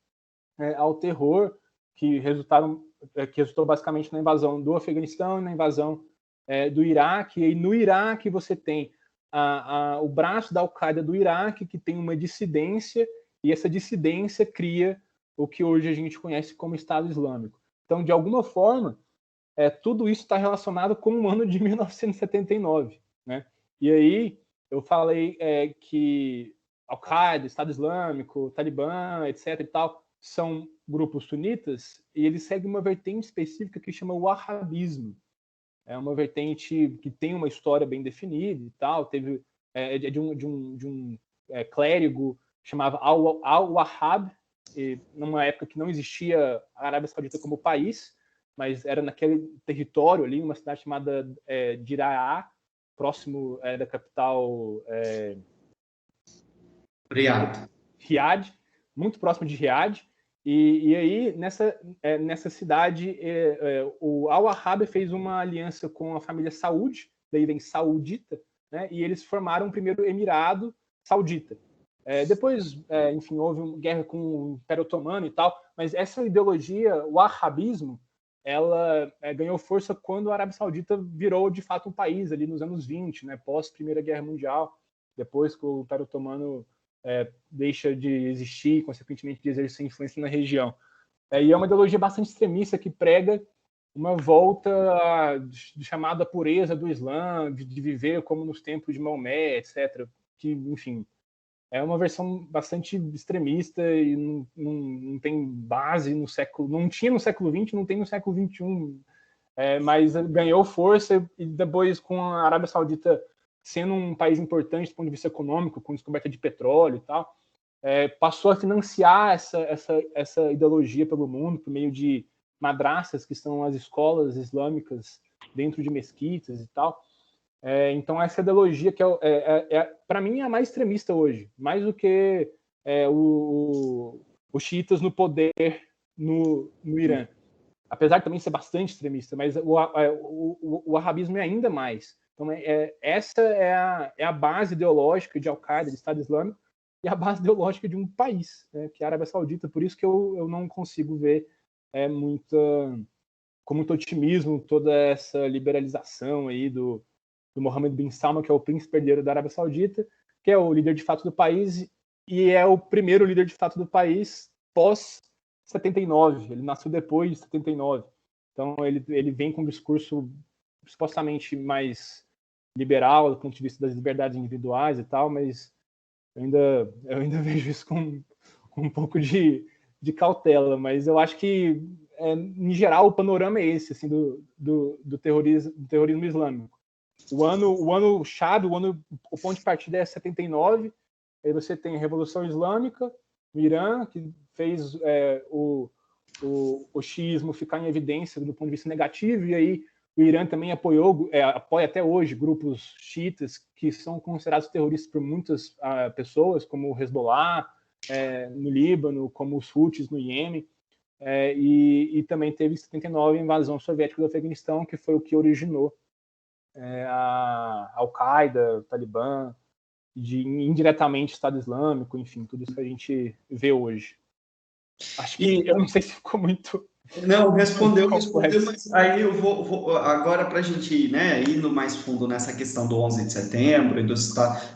ao terror, que resultou basicamente na invasão do Afeganistão e na invasão do Iraque. E no Iraque você tem o braço da Al-Qaeda do Iraque, que tem uma dissidência, e essa dissidência cria o que hoje a gente conhece como Estado Islâmico. Então, de alguma forma, tudo isso está relacionado com o ano de 1979. Né? E aí, eu falei que Al-Qaeda, Estado Islâmico, Talibã, etc. e tal, são grupos sunitas, e eles seguem uma vertente específica que chama o wahhabismo. É uma vertente que tem uma história bem definida e tal, teve de um clérigo chamava Al-Wahhab, numa época que não existia a Arábia Saudita como país, mas era naquele território ali, uma cidade chamada Dira'á, próximo da capital Riad, muito próximo de Riad. E aí, nessa cidade, o Al-Wahhab fez uma aliança com a família Saúde, daí vem saudita, né, e eles formaram o primeiro Emirado Saudita. Depois, enfim, houve uma guerra com o Império Otomano e tal, mas essa ideologia, o wahhabismo, ela ganhou força quando a Arábia Saudita virou, de fato, um país, ali nos anos 20, né, pós-Primeira Guerra Mundial, depois que o Império Otomano deixa de existir e, consequentemente, de exercer influência na região. E é uma ideologia bastante extremista que prega uma volta de chamada pureza do Islã, de viver como nos tempos de Maomé, etc. Que, enfim, é uma versão bastante extremista e não tem base no século... Não tinha no século XX, não tem no século XXI, mas ganhou força, e depois, com a Arábia Saudita sendo um país importante do ponto de vista econômico, com descoberta de petróleo e tal, passou a financiar essa ideologia pelo mundo por meio de madraças, que são as escolas islâmicas dentro de mesquitas e tal. Então, essa ideologia que para mim, é a mais extremista hoje, mais do que os xiitas no poder no Irã. Apesar de também ser bastante extremista, mas o wahhabismo é ainda mais. Então, essa é a base ideológica de Al-Qaeda, de Estado Islâmico, e a base ideológica de um país, né, que é a Arábia Saudita. Por isso que eu não consigo ver com muito otimismo toda essa liberalização aí do Mohammed bin Salman, que é o príncipe herdeiro da Arábia Saudita, que é o líder de fato do país, e é o primeiro líder de fato do país pós-79. Ele nasceu depois de 79. Então, ele vem com um discurso supostamente mais liberal do ponto de vista das liberdades individuais e tal, mas eu ainda vejo isso com um pouco de cautela. Mas eu acho que, em geral, o panorama é esse, assim, do terrorismo islâmico. O ano chave, o ponto de partida é 79, aí você tem a Revolução Islâmica no Irã, que fez o xiismo ficar em evidência do ponto de vista negativo, e aí o Irã também apoia até hoje grupos xiitas que são considerados terroristas por muitas pessoas, como o Hezbollah no Líbano, como os Houthis no Iêmen, e também teve em 79 a invasão soviética do Afeganistão, que foi o que originou a Al-Qaeda, o Talibã, indiretamente Estado Islâmico, enfim, tudo isso que a gente vê hoje. Acho que eu não sei se ficou muito... Não, respondeu, mas aí eu vou agora para a gente ir no mais fundo nessa questão do 11 de setembro e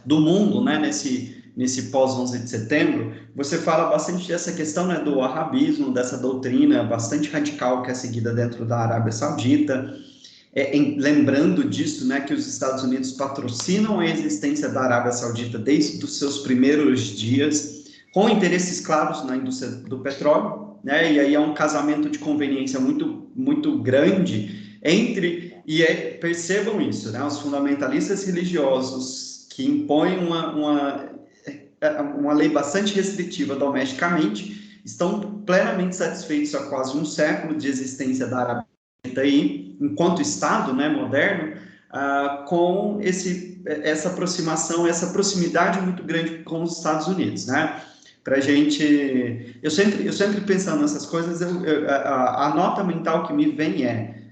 do mundo, né, nesse pós-11 de setembro. Você fala bastante dessa questão, né, do wahhabismo, dessa doutrina bastante radical que é seguida dentro da Arábia Saudita. Lembrando disso, né, que os Estados Unidos patrocinam a existência da Arábia Saudita desde os seus primeiros dias, com interesses claros na indústria do petróleo, né, e aí é um casamento de conveniência muito, muito grande percebam isso, né, os fundamentalistas religiosos que impõem uma lei bastante restritiva domesticamente estão plenamente satisfeitos há quase um século de existência da Arábia Saudita aí, enquanto Estado, né, moderno, com essa aproximação, essa proximidade muito grande com os Estados Unidos, né? para a gente... Eu sempre pensando nessas coisas, a nota mental que me vem é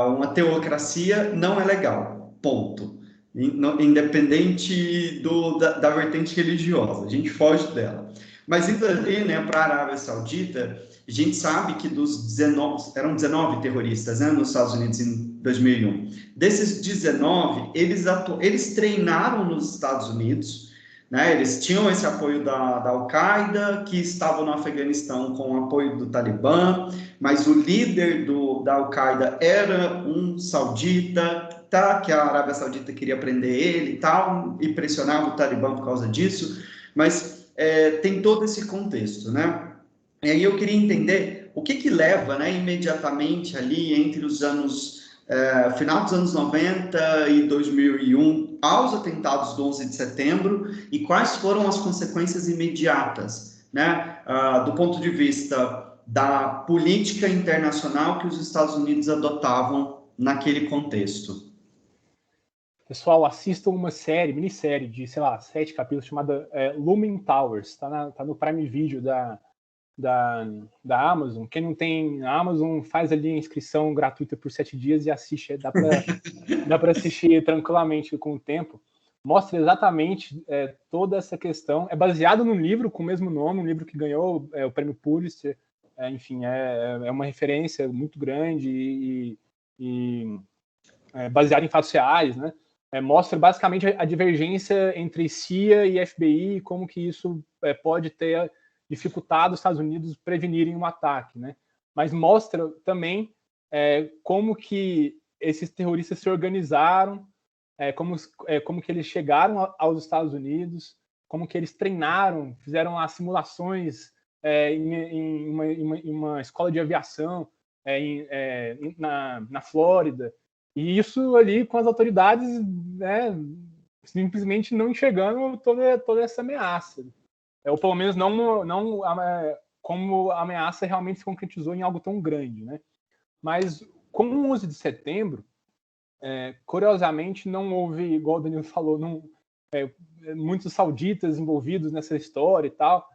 uma teocracia não é legal, ponto. Independente da vertente religiosa, a gente foge dela. Mas indo ali, né, para a Arábia Saudita, a gente sabe que eram 19 terroristas, né, nos Estados Unidos em 2001. Desses 19, eles treinaram nos Estados Unidos, né, eles tinham esse apoio da Al-Qaeda, que estava no Afeganistão com o apoio do Talibã, mas o líder da Al-Qaeda era um saudita, que a Arábia Saudita queria prender ele e tal, e pressionava o Talibã por causa disso, mas tem todo esse contexto, né? E aí eu queria entender o que leva, né, imediatamente ali entre os anos, final dos anos 90 e 2001, aos atentados do 11 de setembro, e quais foram as consequências imediatas, né, do ponto de vista da política internacional que os Estados Unidos adotavam naquele contexto. Pessoal, assistam uma minissérie de, sei lá, 7 capítulos, chamada Looming Towers. Tá no Prime Video da Amazon. Quem não tem a Amazon, faz ali a inscrição gratuita por 7 dias e assiste. Dá para assistir tranquilamente com o tempo. Mostra exatamente toda essa questão. É baseado num livro com o mesmo nome, um livro que ganhou o prêmio Pulitzer. Enfim, é uma referência muito grande e baseado em fatos reais, né? Mostra basicamente a divergência entre CIA e FBI e como que isso pode ter dificultado os Estados Unidos prevenirem um ataque, né? Mas mostra também como que esses terroristas se organizaram, como que eles chegaram aos Estados Unidos, como que eles treinaram, fizeram as simulações em uma escola de aviação na Flórida. E isso ali com as autoridades, né, simplesmente não enxergando toda essa ameaça. Ou pelo menos não como a ameaça realmente se concretizou em algo tão grande, né? Mas com o 11 de setembro, curiosamente, não houve, igual o Danilo falou, muitos sauditas envolvidos nessa história e tal.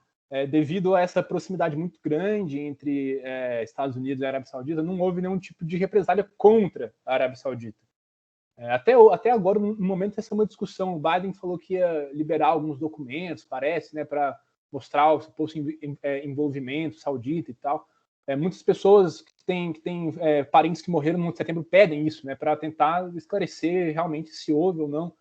Devido a essa proximidade muito grande entre Estados Unidos e Arábia Saudita, não houve nenhum tipo de represália contra a Arábia Saudita. Até agora, no momento, essa é uma discussão. O Biden falou que ia liberar alguns documentos, parece, né, para mostrar o suposto envolvimento saudita e tal. Muitas pessoas que têm parentes que morreram no 11 de setembro pedem isso, né, para tentar esclarecer realmente se houve ou não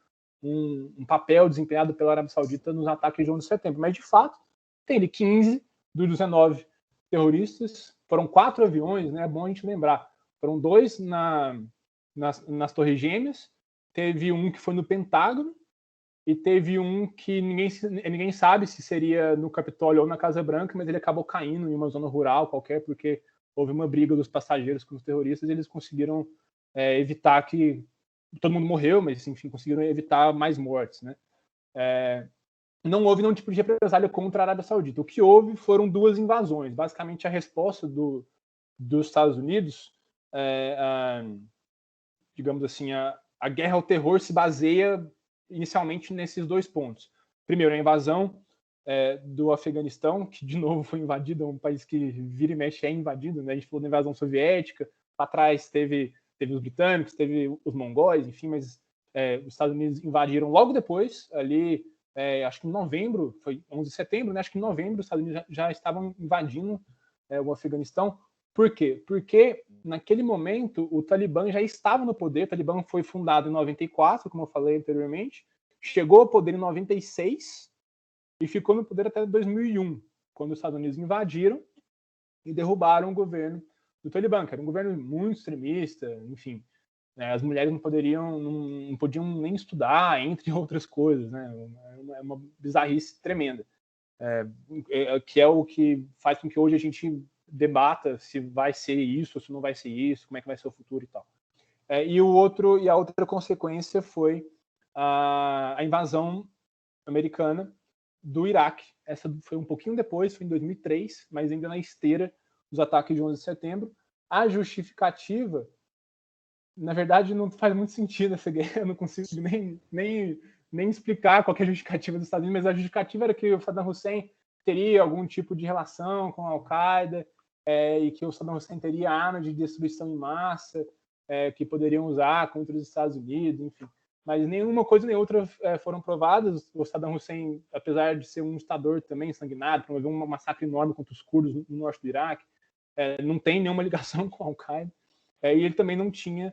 um papel desempenhado pela Arábia Saudita nos ataques de 11 de setembro. Mas, de fato, tem ali 15 dos 19 terroristas, foram 4 aviões, né? É bom a gente lembrar. Foram 2 nas Torres Gêmeas, teve um que foi no Pentágono, e teve um que ninguém sabe se seria no Capitólio ou na Casa Branca, mas ele acabou caindo em uma zona rural qualquer, porque houve uma briga dos passageiros com os terroristas e eles conseguiram evitar que... Todo mundo morreu, mas, enfim, conseguiram evitar mais mortes, né? Não houve nenhum tipo de represália contra a Arábia Saudita. O que houve foram 2 invasões. Basicamente, a resposta dos Estados Unidos, digamos assim, a guerra ao terror se baseia inicialmente nesses 2 pontos. Primeiro, a invasão do Afeganistão, que de novo foi invadido, é um país que vira e mexe invadido, né? A gente falou da invasão soviética, lá atrás teve os britânicos, teve os mongóis, enfim, mas os Estados Unidos invadiram logo depois, ali... acho que em novembro, foi 11 de setembro, né? Acho que em novembro os Estados Unidos já estavam invadindo o Afeganistão. Por quê? Porque naquele momento o Talibã já estava no poder. O Talibã foi fundado em 94, como eu falei anteriormente, chegou ao poder em 96 e ficou no poder até 2001, quando os Estados Unidos invadiram e derrubaram o governo do Talibã, que era um governo muito extremista, enfim. As mulheres não podiam nem estudar, entre outras coisas, né? É uma bizarrice tremenda, que é o que faz com que hoje a gente debata se vai ser isso ou se não vai ser isso, como é que vai ser o futuro e tal. E a outra consequência foi a invasão americana do Iraque. Essa foi um pouquinho depois, foi em 2003, mas ainda na esteira dos ataques de 11 de setembro. A justificativa, na verdade, não faz muito sentido essa guerra, eu não consigo nem nem explicar qual que é a justificativa dos Estados Unidos, mas a justificativa era que o Saddam Hussein teria algum tipo de relação com a Al-Qaeda, e que o Saddam Hussein teria armas de destruição em massa, que poderiam usar contra os Estados Unidos, enfim. Mas nenhuma coisa nem outra foram provadas. O Saddam Hussein, apesar de ser um ditador também sanguinário, promoveu um massacre enorme contra os curdos no norte do Iraque, não tem nenhuma ligação com a Al-Qaeda, e ele também não tinha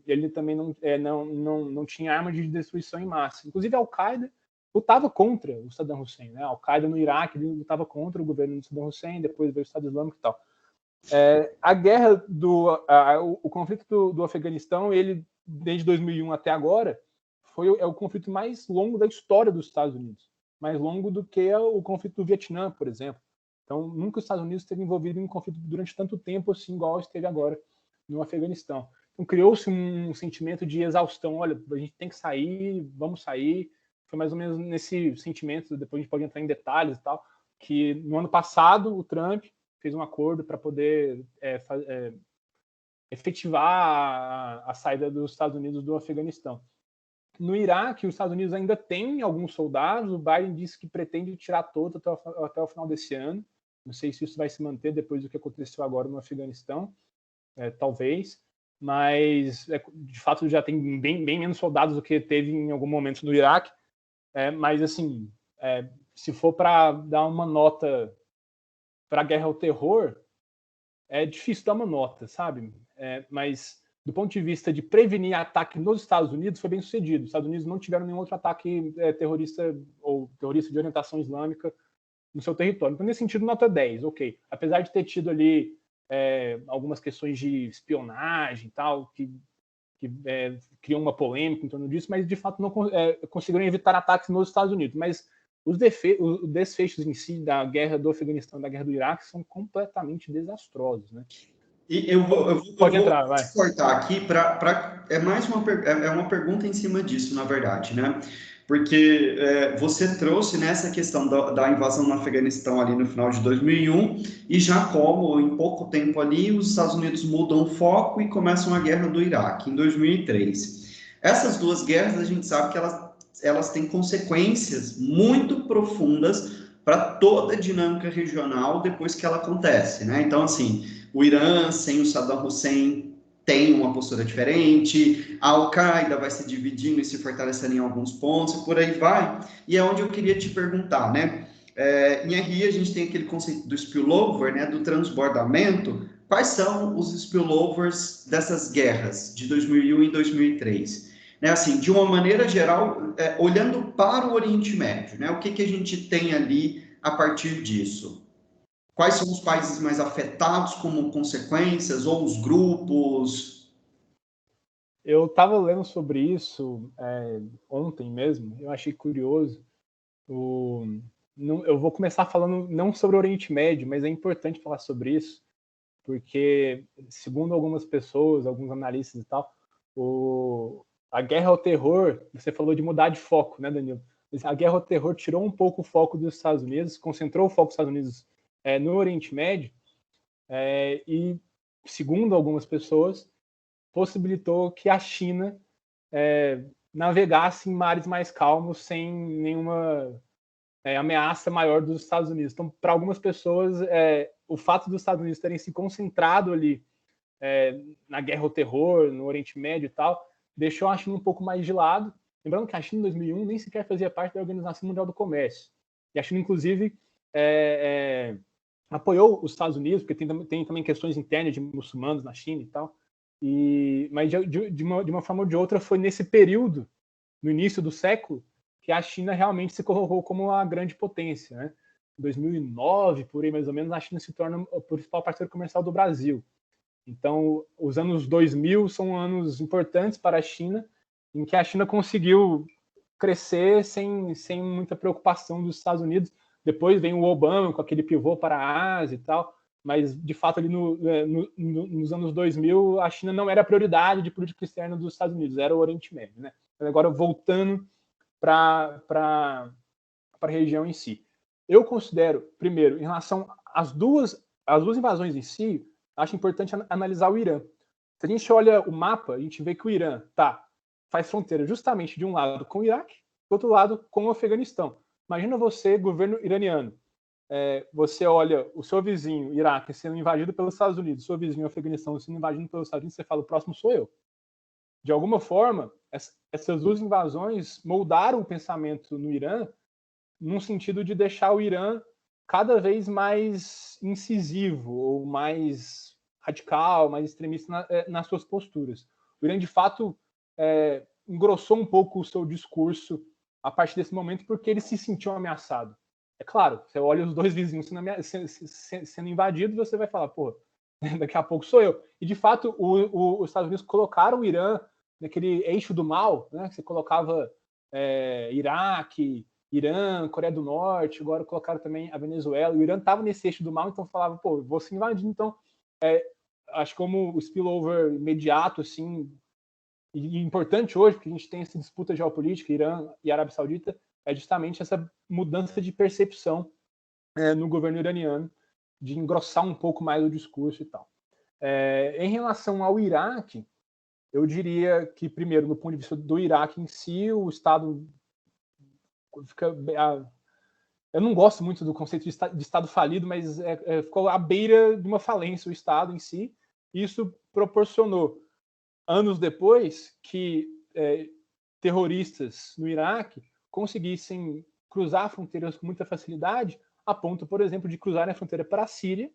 ele também não tinha arma de destruição em massa. Inclusive a Al-Qaeda lutava contra o Saddam Hussein, né? A Al-Qaeda no Iraque lutava contra o governo do Saddam Hussein, depois veio o Estado Islâmico e tal. A guerra o conflito do Afeganistão, ele desde 2001 até agora é o conflito mais longo da história dos Estados Unidos, mais longo do que o conflito do Vietnã, por exemplo. Então nunca os Estados Unidos esteve envolvido em um conflito durante tanto tempo assim, igual esteve agora no Afeganistão. Então criou-se um sentimento de exaustão. Olha, a gente tem que sair, vamos sair. Foi mais ou menos nesse sentimento, depois a gente pode entrar em detalhes e tal, que no ano passado o Trump fez um acordo para poder efetivar a saída dos Estados Unidos do Afeganistão. No Iraque, os Estados Unidos ainda tem alguns soldados. O Biden disse que pretende tirar todos até o final desse ano. Não sei se isso vai se manter depois do que aconteceu agora no Afeganistão. Talvez. Mas, de fato, já tem bem menos soldados do que teve em algum momento no Iraque. Mas, assim, se for para dar uma nota para a guerra ao terror, é difícil dar uma nota, sabe? Mas, do ponto de vista de prevenir ataque nos Estados Unidos, foi bem sucedido. Os Estados Unidos não tiveram nenhum outro ataque terrorista ou terrorista de orientação islâmica no seu território. Então, nesse sentido, nota 10, ok. Apesar de ter tido ali algumas questões de espionagem e tal, que criam uma polêmica em torno disso, mas de fato não conseguiram evitar ataques nos Estados Unidos. Mas os desfechos em si da guerra do Afeganistão e da guerra do Iraque são completamente desastrosos, né? E eu vou cortar aqui é mais uma pergunta em cima disso, na verdade, né? Porque você trouxe nessa questão da invasão no Afeganistão ali no final de 2001 e já como em pouco tempo ali os Estados Unidos mudam o foco e começam a guerra do Iraque em 2003. Essas duas guerras a gente sabe que elas têm consequências muito profundas para toda a dinâmica regional depois que ela acontece, né? Então, assim, o Irã sem o Saddam Hussein tem uma postura diferente, a Al-Qaeda vai se dividindo e se fortalecendo em alguns pontos, e por aí vai. E é onde eu queria te perguntar, né? Em RI a gente tem aquele conceito do spillover, né? Do transbordamento. Quais são os spillovers dessas guerras de 2001 e 2003? Né, assim, de uma maneira geral, olhando para o Oriente Médio, né? O que a gente tem ali a partir disso? Quais são os países mais afetados como consequências, ou os grupos? Eu estava lendo sobre isso ontem mesmo, eu achei curioso. Eu vou começar falando não sobre o Oriente Médio, mas é importante falar sobre isso, porque, segundo algumas pessoas, alguns analistas e tal, a guerra ao terror, você falou de mudar de foco, né, Danilo? A guerra ao terror tirou um pouco o foco dos Estados Unidos, concentrou o foco dos Estados Unidos no Oriente Médio, e, segundo algumas pessoas, possibilitou que a China navegasse em mares mais calmos, sem nenhuma ameaça maior dos Estados Unidos. Então, para algumas pessoas, o fato dos Estados Unidos terem se concentrado ali na guerra ao terror, no Oriente Médio e tal, deixou a China um pouco mais de lado. Lembrando que a China, em 2001, nem sequer fazia parte da Organização Mundial do Comércio. E a China, inclusive, apoiou os Estados Unidos, porque tem também questões internas de muçulmanos na China e tal. Mas, de uma forma ou de outra, foi nesse período, no início do século, que a China realmente se colocou como a grande potência, né? Em 2009, por aí mais ou menos, a China se torna o principal parceiro comercial do Brasil. Então, os anos 2000 são anos importantes para a China, em que a China conseguiu crescer sem muita preocupação dos Estados Unidos. Depois vem o Obama com aquele pivô para a Ásia e tal, mas, de fato, ali nos anos 2000, a China não era a prioridade de política externa dos Estados Unidos, era o Oriente Médio, né? Agora, voltando para a região em si. Eu considero, primeiro, em relação às duas invasões em si, acho importante analisar o Irã. Se a gente olha o mapa, a gente vê que o Irã está faz fronteira justamente de um lado com o Iraque, do outro lado com o Afeganistão. Imagina você, governo iraniano, você olha o seu vizinho, Iraque, sendo invadido pelos Estados Unidos, o seu vizinho, Afeganistão, sendo invadido pelos Estados Unidos, você fala, o próximo sou eu. De alguma forma, essas duas invasões moldaram o pensamento no Irã num sentido de deixar o Irã cada vez mais incisivo ou mais radical, mais extremista nas suas posturas. O Irã, de fato, engrossou um pouco o seu discurso a partir desse momento porque ele se sentiu ameaçado. É claro, você olha os dois vizinhos sendo invadidos, você vai falar, pô, daqui a pouco sou eu. E, de fato, os Estados Unidos colocaram o Irã naquele eixo do mal, né? Você colocava Iraque, Irã, Coreia do Norte, agora colocaram também a Venezuela. O Irã estava nesse eixo do mal, então falava, pô, vou se invadir. Então, acho que como o spillover imediato, assim, e importante hoje, porque a gente tem essa disputa geopolítica, Irã e Arábia Saudita, é justamente essa mudança de percepção no governo iraniano, de engrossar um pouco mais o discurso e tal. Em relação ao Iraque, eu diria que, primeiro, no ponto de vista do Iraque em si, o Estado fica... Eu não gosto muito do conceito de Estado falido, mas ficou à beira de uma falência o Estado em si. Isso proporcionou, anos depois, que terroristas no Iraque conseguissem cruzar fronteiras com muita facilidade, a ponto, por exemplo, de cruzarem a fronteira para a Síria.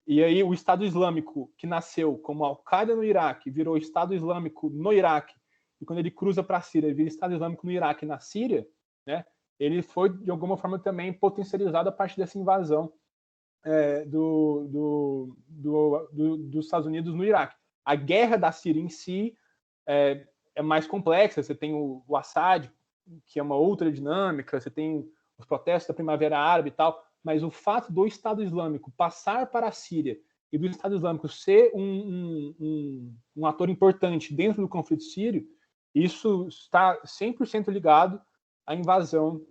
E aí o Estado Islâmico, que nasceu como Al-Qaeda no Iraque, virou Estado Islâmico no Iraque, e quando ele cruza para a Síria, vira Estado Islâmico no Iraque e na Síria, né, ele foi, de alguma forma, também potencializado a partir dessa invasão dos Estados Unidos no Iraque. A guerra da Síria em si é mais complexa. Você tem o Assad, que é uma outra dinâmica, você tem os protestos da Primavera Árabe e tal, mas o fato do Estado Islâmico passar para a Síria e do Estado Islâmico ser um ator importante dentro do conflito sírio, isso está 100% ligado à invasão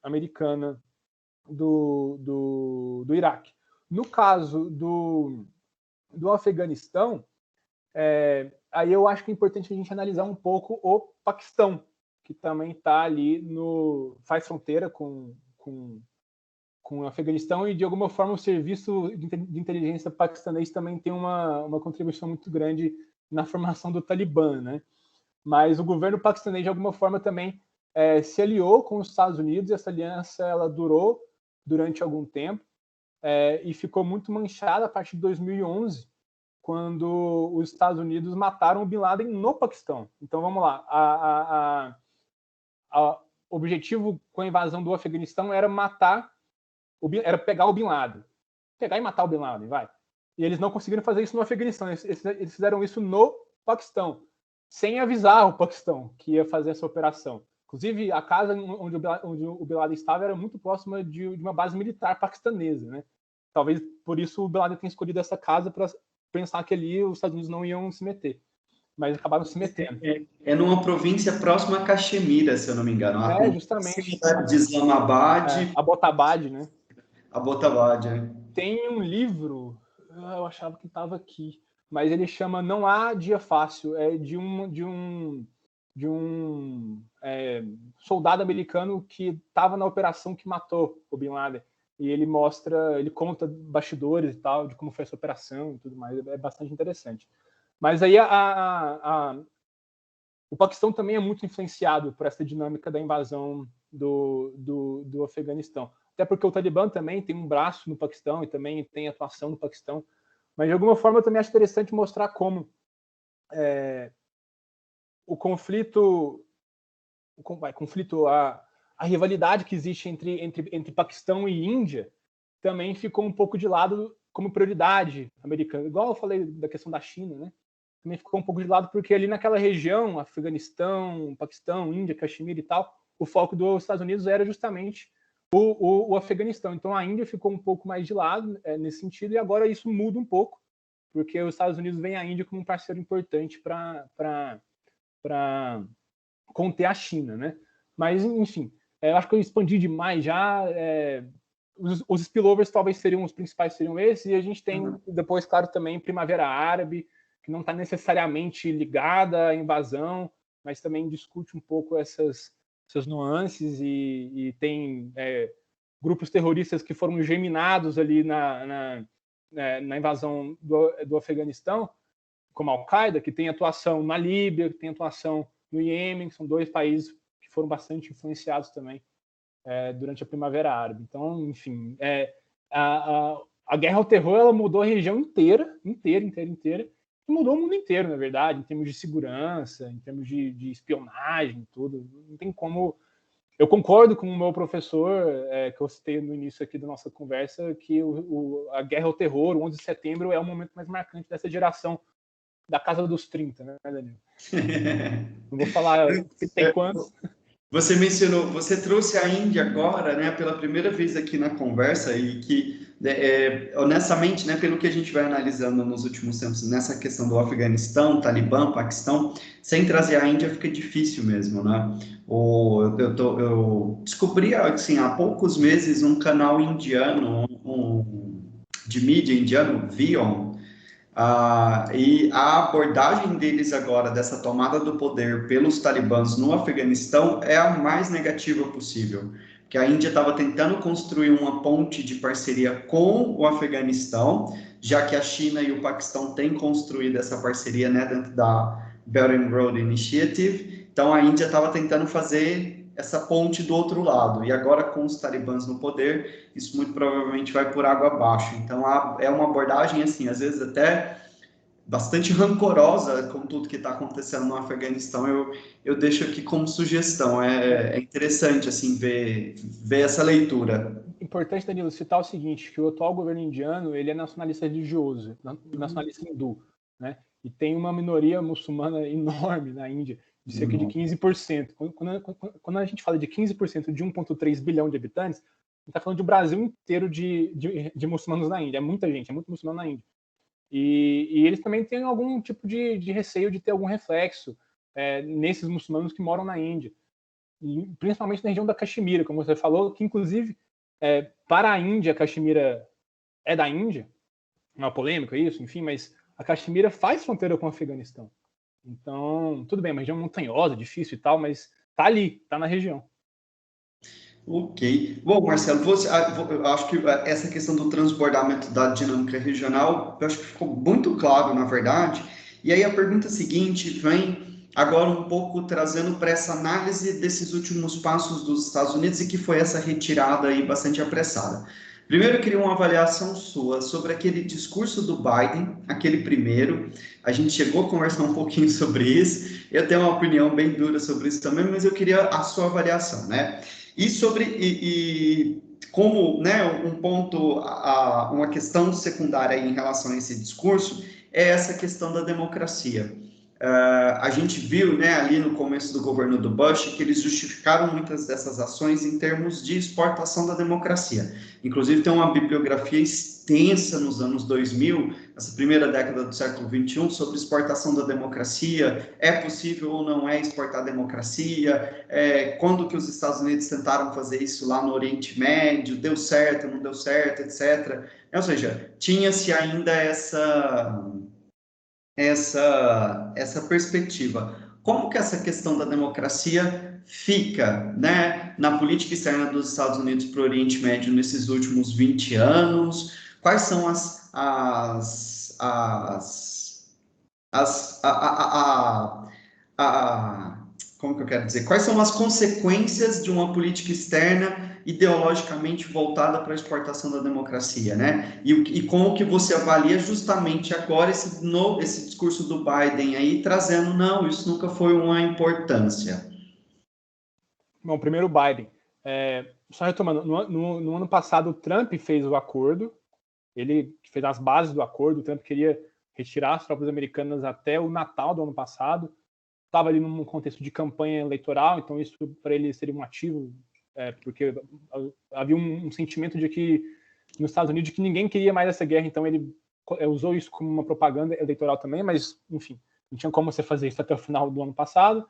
americana do Iraque. No caso do Afeganistão, aí eu acho que é importante a gente analisar um pouco o Paquistão, que também está ali faz fronteira com o Afeganistão, e de alguma forma o serviço de inteligência paquistanês também tem uma contribuição muito grande na formação do Talibã, né? Mas o governo paquistanês de alguma forma também se aliou com os Estados Unidos, e essa aliança ela durou durante algum tempo e ficou muito manchada a partir de 2011, quando os Estados Unidos mataram o Bin Laden no Paquistão. Então vamos lá, o objetivo com a invasão do Afeganistão era pegar o Bin Laden. Pegar e matar o Bin Laden, vai. E eles não conseguiram fazer isso no Afeganistão, eles fizeram isso no Paquistão, sem avisar o Paquistão que ia fazer essa operação. Inclusive, a casa onde o Bin Laden estava era muito próxima de uma base militar paquistanesa, né? Talvez por isso o Bin Laden tenha escolhido essa casa para pensar que ali os Estados Unidos não iam se meter. Mas acabaram se metendo. É numa província próxima a Caxemira, se eu não me engano. Justamente. De Islamabad. Abbottabad, né? Abbottabad, né? Tem um livro, eu achava que estava aqui, mas ele chama Não Há Dia Fácil. É de um soldado americano que estava na operação que matou o Bin Laden. E ele conta bastidores e tal, de como foi essa operação e tudo mais. É bastante interessante. Mas aí o Paquistão também é muito influenciado por essa dinâmica da invasão do Afeganistão. Até porque o Talibã também tem um braço no Paquistão e também tem atuação no Paquistão. Mas, de alguma forma, eu também acho interessante mostrar como a rivalidade que existe entre Paquistão e Índia também ficou um pouco de lado como prioridade americana. Igual eu falei da questão da China, né? Também ficou um pouco de lado porque ali naquela região, Afeganistão, Paquistão, Índia, Caxemira e tal, o foco dos Estados Unidos era justamente o Afeganistão. Então a Índia ficou um pouco mais de lado nesse sentido, e agora isso muda um pouco, porque os Estados Unidos veem a Índia como um parceiro importante para conter a China, né? Mas, enfim, eu acho que eu expandi demais já. Os spillovers talvez os principais seriam esses, e a gente tem depois, claro, também Primavera Árabe, que não está necessariamente ligada à invasão, mas também discute um pouco essas nuances e tem grupos terroristas que foram germinados ali na invasão do Afeganistão, como a Al-Qaeda, que tem atuação na Líbia, que tem atuação no Iêmen, que são 2 países que foram bastante influenciados também durante a Primavera Árabe. Então, enfim, a guerra ao terror ela mudou a região inteira, e mudou o mundo inteiro, na verdade, em termos de segurança, em termos de espionagem, tudo. Não tem como... Eu concordo com o meu professor, que eu citei no início aqui da nossa conversa, que a guerra ao terror, o 11 de setembro, é o momento mais marcante dessa geração da casa dos 30, né, Danilo? Não vou falar tem quantos... Você mencionou, você trouxe a Índia agora, né, pela primeira vez aqui na conversa e que, honestamente, né, pelo que a gente vai analisando nos últimos tempos, nessa questão do Afeganistão, Talibã, Paquistão, sem trazer a Índia fica difícil mesmo, né? Eu descobri, assim, há poucos meses um canal indiano, de mídia indiano, Vion, e a abordagem deles agora, dessa tomada do poder pelos talibãs no Afeganistão, é a mais negativa possível. Que a Índia estava tentando construir uma ponte de parceria com o Afeganistão, já que a China e o Paquistão têm construído essa parceria, né, dentro da Belt and Road Initiative. Então a Índia estava tentando fazer essa ponte do outro lado. E agora, com os talibãs no poder, isso muito provavelmente vai por água abaixo. Então, é uma abordagem, assim, às vezes até bastante rancorosa com tudo que está acontecendo no Afeganistão. Eu deixo aqui como sugestão. É interessante, assim, ver essa leitura. Importante, Danilo, citar o seguinte, que o atual governo indiano, ele é nacionalista religioso, nacionalista hindu, né? E tem uma minoria muçulmana enorme na Índia, de cerca de 15%. Quando a gente fala de 15% de 1,3 bilhão de habitantes, a gente está falando de um Brasil inteiro de muçulmanos na Índia. É muita gente, é muito muçulmano na Índia. E eles também têm algum tipo de receio de ter algum reflexo nesses muçulmanos que moram na Índia. E principalmente na região da Caxemira, como você falou, que inclusive, para a Índia, a Caxemira é da Índia, uma polêmica isso, enfim, mas a Caxemira faz fronteira com o Afeganistão. Então, tudo bem, uma região montanhosa, difícil e tal, mas tá ali, tá na região. Ok. Bom, Marcelo, eu acho que essa questão do transbordamento da dinâmica regional, eu acho que ficou muito claro, na verdade. E aí a pergunta seguinte vem agora um pouco trazendo para essa análise desses últimos passos dos Estados Unidos e que foi essa retirada aí bastante apressada. Primeiro, eu queria uma avaliação sua sobre aquele discurso do Biden, aquele primeiro. A gente chegou a conversar um pouquinho sobre isso. Eu tenho uma opinião bem dura sobre isso também, mas eu queria a sua avaliação, né? E como, né, um ponto, uma questão secundária em relação a esse discurso é essa questão da democracia. A gente viu, né, ali no começo do governo do Bush que eles justificaram muitas dessas ações em termos de exportação da democracia. Inclusive tem uma bibliografia extensa nos anos 2000, essa primeira década do século XXI, sobre exportação da democracia. É possível ou não é exportar democracia? Quando que os Estados Unidos tentaram fazer isso lá no Oriente Médio? Deu certo, não deu certo, etc. Ou seja, tinha-se ainda essa perspectiva. Como que essa questão da democracia fica, né, na política externa dos Estados Unidos para o Oriente Médio nesses últimos 20 anos? Quais são como que eu quero dizer? Quais são as consequências de uma política externa ideologicamente voltada para a exportação da democracia, né? E como que você avalia justamente agora esse discurso do Biden aí, trazendo, não, isso nunca foi uma importância. Bom, primeiro o Biden. Só retomando, no ano passado o Trump fez o acordo, ele fez as bases do acordo, o Trump queria retirar as tropas americanas até o Natal do ano passado, estava ali num contexto de campanha eleitoral, então isso para ele seria um ativo, porque havia um sentimento de que nos Estados Unidos de que ninguém queria mais essa guerra, então ele usou isso como uma propaganda eleitoral também, mas enfim, não tinha como você fazer isso até o final do ano passado.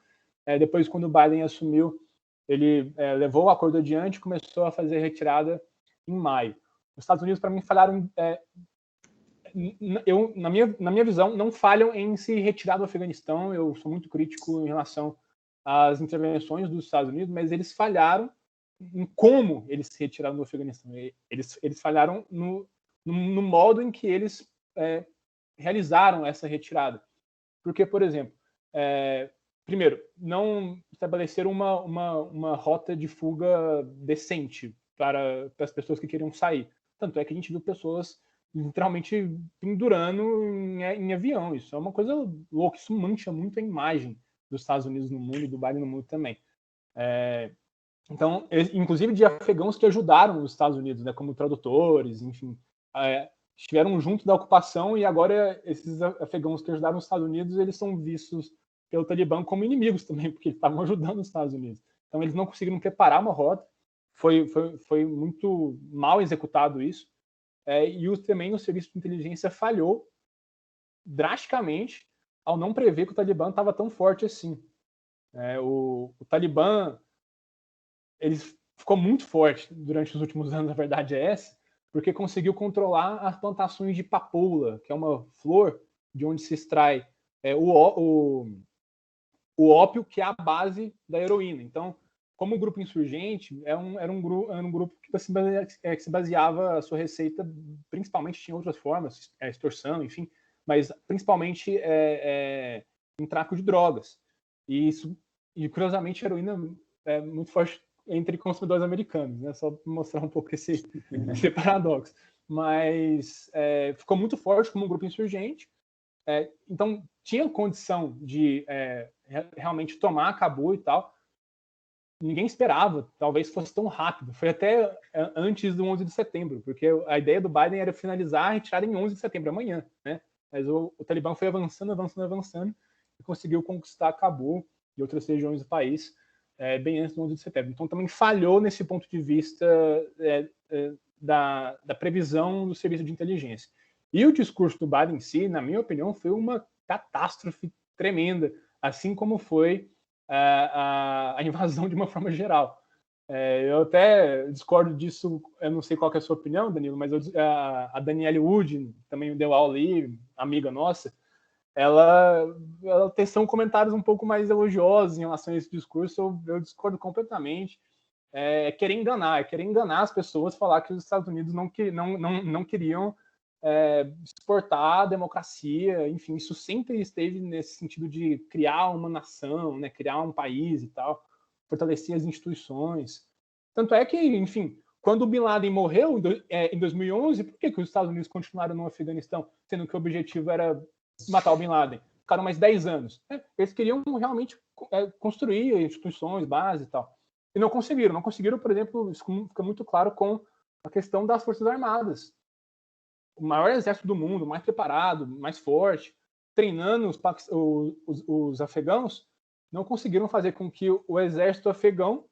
Depois, quando o Biden assumiu, ele levou o acordo adiante e começou a fazer a retirada em maio. Os Estados Unidos, para mim, falharam na minha visão, não falham em se retirar do Afeganistão. Eu sou muito crítico em relação às intervenções dos Estados Unidos, mas eles falharam em como eles se retiraram do Afeganistão. Eles falharam no modo em que eles realizaram essa retirada. Porque, por exemplo, primeiro, não estabeleceram uma rota de fuga decente para as pessoas que queriam sair. Tanto é que a gente viu pessoas literalmente pendurando em avião. Isso é uma coisa louca, isso mancha muito a imagem dos Estados Unidos no mundo e do Biden no mundo também. Então, inclusive de afegãos que ajudaram os Estados Unidos, né, como tradutores, enfim, estiveram junto da ocupação, e agora esses afegãos que ajudaram os Estados Unidos, eles são vistos pelo Talibã como inimigos também, porque eles estavam ajudando os Estados Unidos. Então, eles não conseguiram preparar uma rota, foi muito mal executado isso, e também o serviço de inteligência falhou drasticamente ao não prever que o Talibã estava tão forte assim. O Talibã ele ficou muito forte durante os últimos anos, a verdade é essa, porque conseguiu controlar as plantações de papoula, que é uma flor de onde se extrai o ópio, que é a base da heroína. Então, como grupo insurgente, era um grupo que se baseava a sua receita, principalmente tinha outras formas, extorsão, enfim, mas principalmente em tráfico de drogas. E curiosamente, a heroína é muito forte entre consumidores americanos, né? Só para mostrar um pouco esse paradoxo. Mas ficou muito forte como um grupo insurgente. Então, tinha condição de realmente tomar Cabul e tal. Ninguém esperava, talvez fosse tão rápido. Foi até antes do 11 de setembro, porque a ideia do Biden era finalizar a retirada em 11 de setembro, amanhã, né? Mas o Talibã foi avançando e conseguiu conquistar Cabul e outras regiões do país bem antes do 11 de setembro. Então também falhou nesse ponto de vista da previsão do serviço de inteligência. E o discurso do Biden em si, na minha opinião, foi uma catástrofe tremenda, assim como foi a invasão de uma forma geral. Eu até discordo disso, eu não sei qual que é a sua opinião, Danilo, mas a Danielle Wood, também deu aula ali, amiga nossa, ela teceu comentários um pouco mais elogiosos em relação a esse discurso. Eu discordo completamente. Querer enganar as pessoas, falar que os Estados Unidos não queriam exportar a democracia, enfim, isso sempre esteve nesse sentido de criar uma nação, né, criar um país e tal, fortalecer as instituições. Tanto é que, enfim, quando o Bin Laden morreu em 2011, por que os Estados Unidos continuaram no Afeganistão, sendo que o objetivo era matar o Bin Laden? Ficaram mais 10 anos. Eles queriam realmente construir instituições, base e tal. E não conseguiram, por exemplo, isso fica muito claro com a questão das Forças Armadas. O maior exército do mundo, mais preparado, mais forte, treinando os afegãos, não conseguiram fazer com que o exército afegão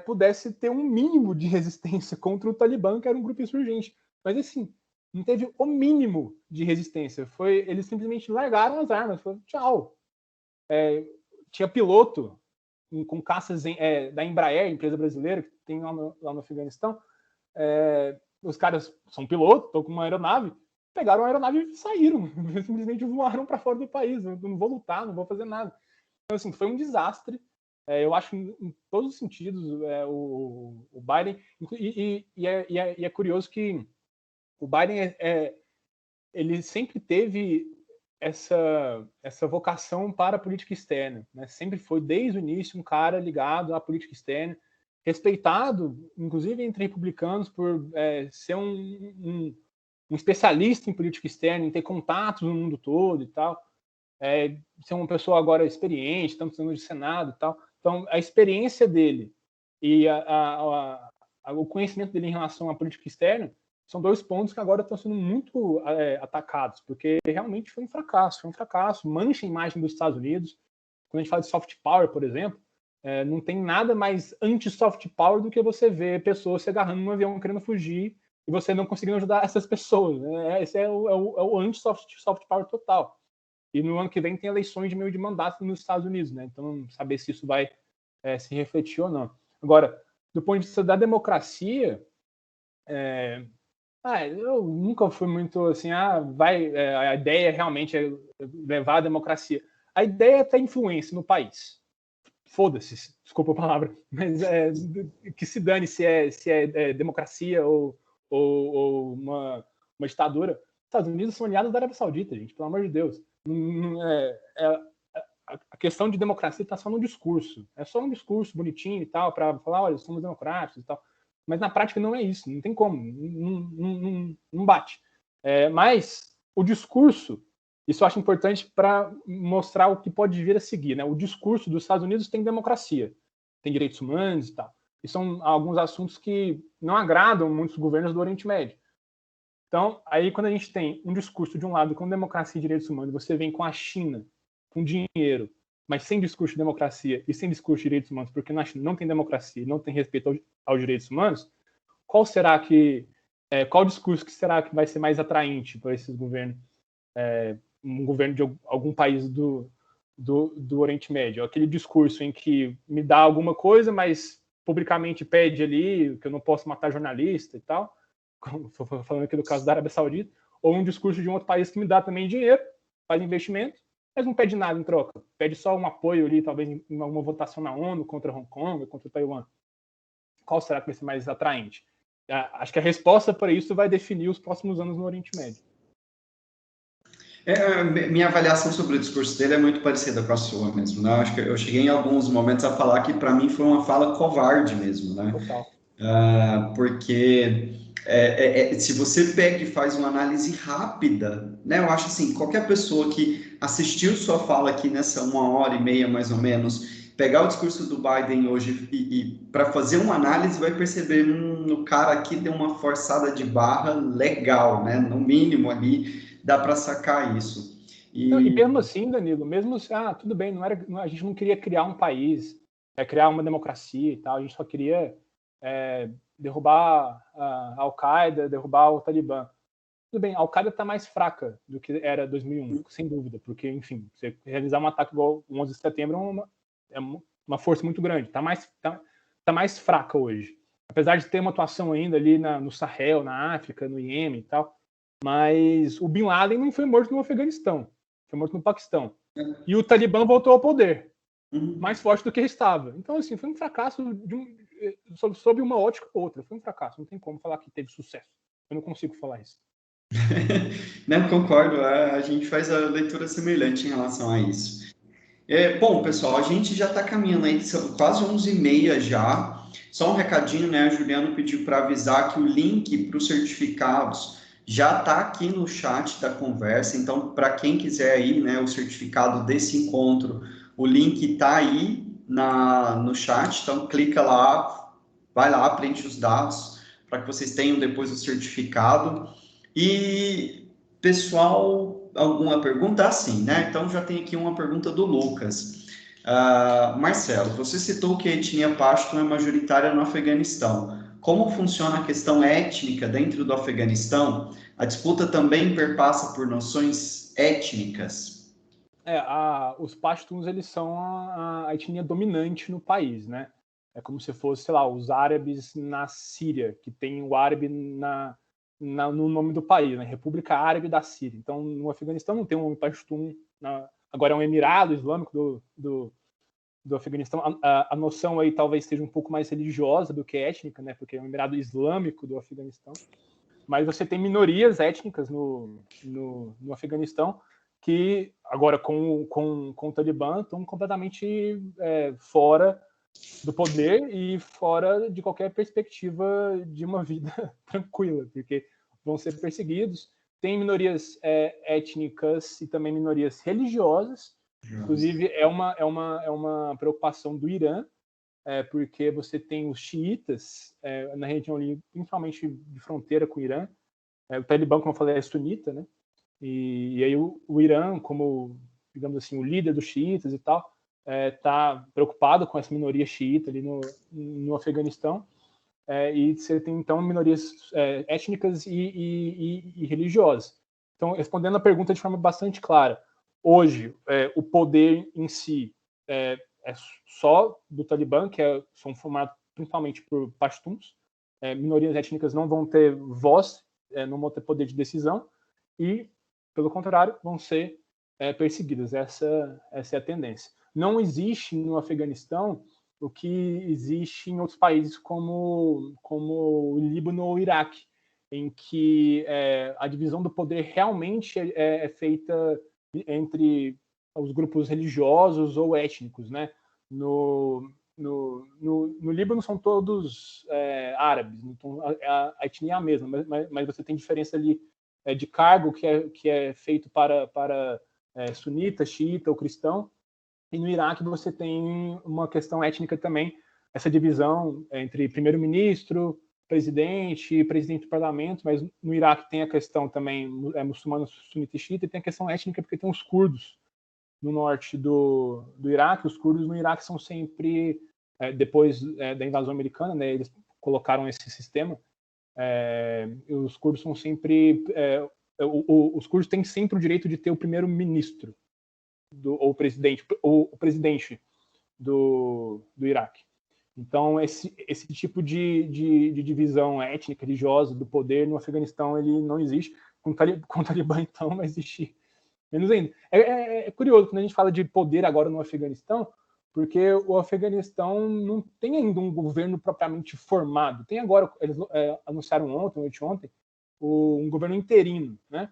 pudesse ter um mínimo de resistência contra o Talibã, que era um grupo insurgente. Mas, assim, não teve o mínimo de resistência. Eles simplesmente largaram as armas. Falaram, tchau. Tinha piloto com caças da Embraer, empresa brasileira, que tem lá no Afeganistão. Os caras são pilotos, estão com uma aeronave, pegaram a aeronave e saíram. Simplesmente voaram para fora do país. Não vou lutar, não vou fazer nada. Então, assim, foi um desastre. Eu acho, em todos os sentidos, o Biden... E é curioso que o Biden ele sempre teve essa vocação para a política externa, né? Sempre foi, desde o início, um cara ligado à política externa, respeitado, inclusive entre republicanos, por ser um especialista em política externa, em ter contatos no mundo todo e tal, ser uma pessoa agora experiente, tanto no Senado e tal. Então, a experiência dele e o conhecimento dele em relação à política externa são dois pontos que agora estão sendo muito atacados, porque realmente foi um fracasso, mancha a imagem dos Estados Unidos. Quando a gente fala de soft power, por exemplo, não tem nada mais anti-soft power do que você ver pessoas se agarrando num avião querendo fugir e você não conseguindo ajudar essas pessoas. Né? Esse é o anti-soft power total. E no ano que vem tem eleições de meio de mandato nos Estados Unidos, né? Então, saber se isso vai se refletir ou não. Agora, do ponto de vista da democracia, Eu nunca fui muito assim, a ideia realmente é levar a democracia. A ideia é ter influência no país. Foda-se, desculpa a palavra, mas que se dane se é democracia ou uma ditadura. Os Estados Unidos são aliados da Arábia Saudita, gente, pelo amor de Deus. A questão de democracia está só no discurso. É só um discurso bonitinho e tal, para falar, olha, somos democráticos e tal. Mas na prática não é isso, não tem como, não bate. Mas o discurso, isso eu acho importante para mostrar o que pode vir a seguir, né? O discurso dos Estados Unidos tem democracia, tem direitos humanos e tal. E são alguns assuntos que não agradam muitos governos do Oriente Médio. Então, aí quando a gente tem um discurso de um lado com democracia e direitos humanos, você vem com a China, com dinheiro, mas sem discurso de democracia e sem discurso de direitos humanos, porque na China não tem democracia, não tem respeito aos direitos humanos, qual discurso que será que vai ser mais atraente para esses governos? Um governo de algum país do Oriente Médio? Aquele discurso em que me dá alguma coisa, mas publicamente pede ali que eu não posso matar jornalista e tal, falando aqui do caso da Arábia Saudita, ou um discurso de um outro país que me dá também dinheiro, faz investimento, mas não pede nada em troca. Pede só um apoio ali, talvez em alguma votação na ONU contra Hong Kong, contra Taiwan. Qual será que vai ser mais atraente? Acho que a resposta para isso vai definir os próximos anos no Oriente Médio. Minha avaliação sobre o discurso dele é muito parecida com a sua mesmo, né? Acho que eu cheguei em alguns momentos a falar que para mim foi uma fala covarde mesmo, né? Total. Porque se você pega e faz uma análise rápida, né? Eu acho assim, qualquer pessoa que assistiu sua fala aqui nessa 1h30 mais ou menos, pegar o discurso do Biden hoje e para fazer uma análise vai perceber, o cara aqui deu uma forçada de barra legal, né? No mínimo ali dá para sacar isso. E mesmo assim, Danilo, mesmo assim, tudo bem, a gente não queria criar um país, criar uma democracia e tal, a gente só queria derrubar a Al-Qaeda, derrubar o Talibã. Tudo bem, a Al-Qaeda está mais fraca do que era 2001, sem dúvida, porque, enfim, você realizar um ataque igual o 11 de setembro é uma força muito grande, está mais fraca hoje. Apesar de ter uma atuação ainda ali no Sahel, na África, no Iêmen e tal, mas o Bin Laden não foi morto no Afeganistão, foi morto no Paquistão. E o Talibã voltou ao poder, mais forte do que estava. Então, assim, foi um fracasso sob uma ótica ou outra. Foi um fracasso, não tem como falar que teve sucesso. Eu não consigo falar isso. Não, concordo, a gente faz a leitura semelhante em relação a isso. Bom, pessoal, a gente já está caminhando aí, são quase 11h30 já. Só um recadinho, né? A Juliana pediu para avisar que o link para os certificados já está aqui no chat da conversa. Então, para quem quiser aí, né, o certificado desse encontro, o link está aí no chat. Então, clica lá, vai lá, preenche os dados para que vocês tenham depois o certificado. E, pessoal, alguma pergunta? Sim, né? Então, já tem aqui uma pergunta do Lucas. Marcelo, você citou que a etnia Pashtun é majoritária no Afeganistão. Como funciona a questão étnica dentro do Afeganistão? A disputa também perpassa por noções étnicas? Os Pashtuns, eles são a etnia dominante no país, né? É como se fosse, sei lá, os árabes na Síria, que tem o árabe no nome do país, né? República Árabe da Síria. Então, no Afeganistão não tem um Pashtun, agora é um emirado islâmico do Afeganistão. A noção aí talvez seja um pouco mais religiosa do que étnica, né? Porque é um emirado islâmico do Afeganistão. Mas você tem minorias étnicas no Afeganistão que agora com o Talibã estão completamente fora do poder e fora de qualquer perspectiva de uma vida tranquila, porque vão ser perseguidos. Tem minorias étnicas e também minorias religiosas. Inclusive, é uma preocupação do Irã, porque você tem os xiitas na região ali, principalmente de fronteira com o Irã. O Talibã, como eu falei, é sunita, né? E aí o Irã, como, digamos assim, o líder dos xiitas e tal, está preocupado com essa minoria xiita ali no Afeganistão. E você tem, então, minorias étnicas e religiosas. Então, respondendo a pergunta de forma bastante clara, hoje, o poder em si é só do Talibã, são formados principalmente por pashtuns. Minorias étnicas não vão ter voz não vão ter poder de decisão e, pelo contrário, vão ser perseguidas. Essa é a tendência. Não existe no Afeganistão o que existe em outros países como o Líbano ou o Iraque, em que a divisão do poder realmente é feita entre os grupos religiosos ou étnicos, né? No Líbano são todos árabes, então a etnia é a mesma, mas você tem diferença ali de cargo que é feito para sunita, xiita ou cristão, e no Iraque você tem uma questão étnica também, essa divisão entre primeiro-ministro, presidente do parlamento, mas no Iraque tem a questão também muçulmano, sunita e xiita, e tem a questão étnica porque tem os curdos no norte do Iraque. Os curdos no Iraque são sempre, depois da invasão americana, né, eles colocaram esse sistema, os curdos são sempre, os curdos têm sempre o direito de ter o primeiro-ministro, ou o presidente do Iraque. Então, esse tipo de divisão étnica, religiosa, do poder no Afeganistão, ele não existe. Com o Talibã, então, não existe menos ainda. É curioso quando a gente fala de poder agora no Afeganistão, porque o Afeganistão não tem ainda um governo propriamente formado. Tem agora, eles anunciaram ontem, um governo interino, né?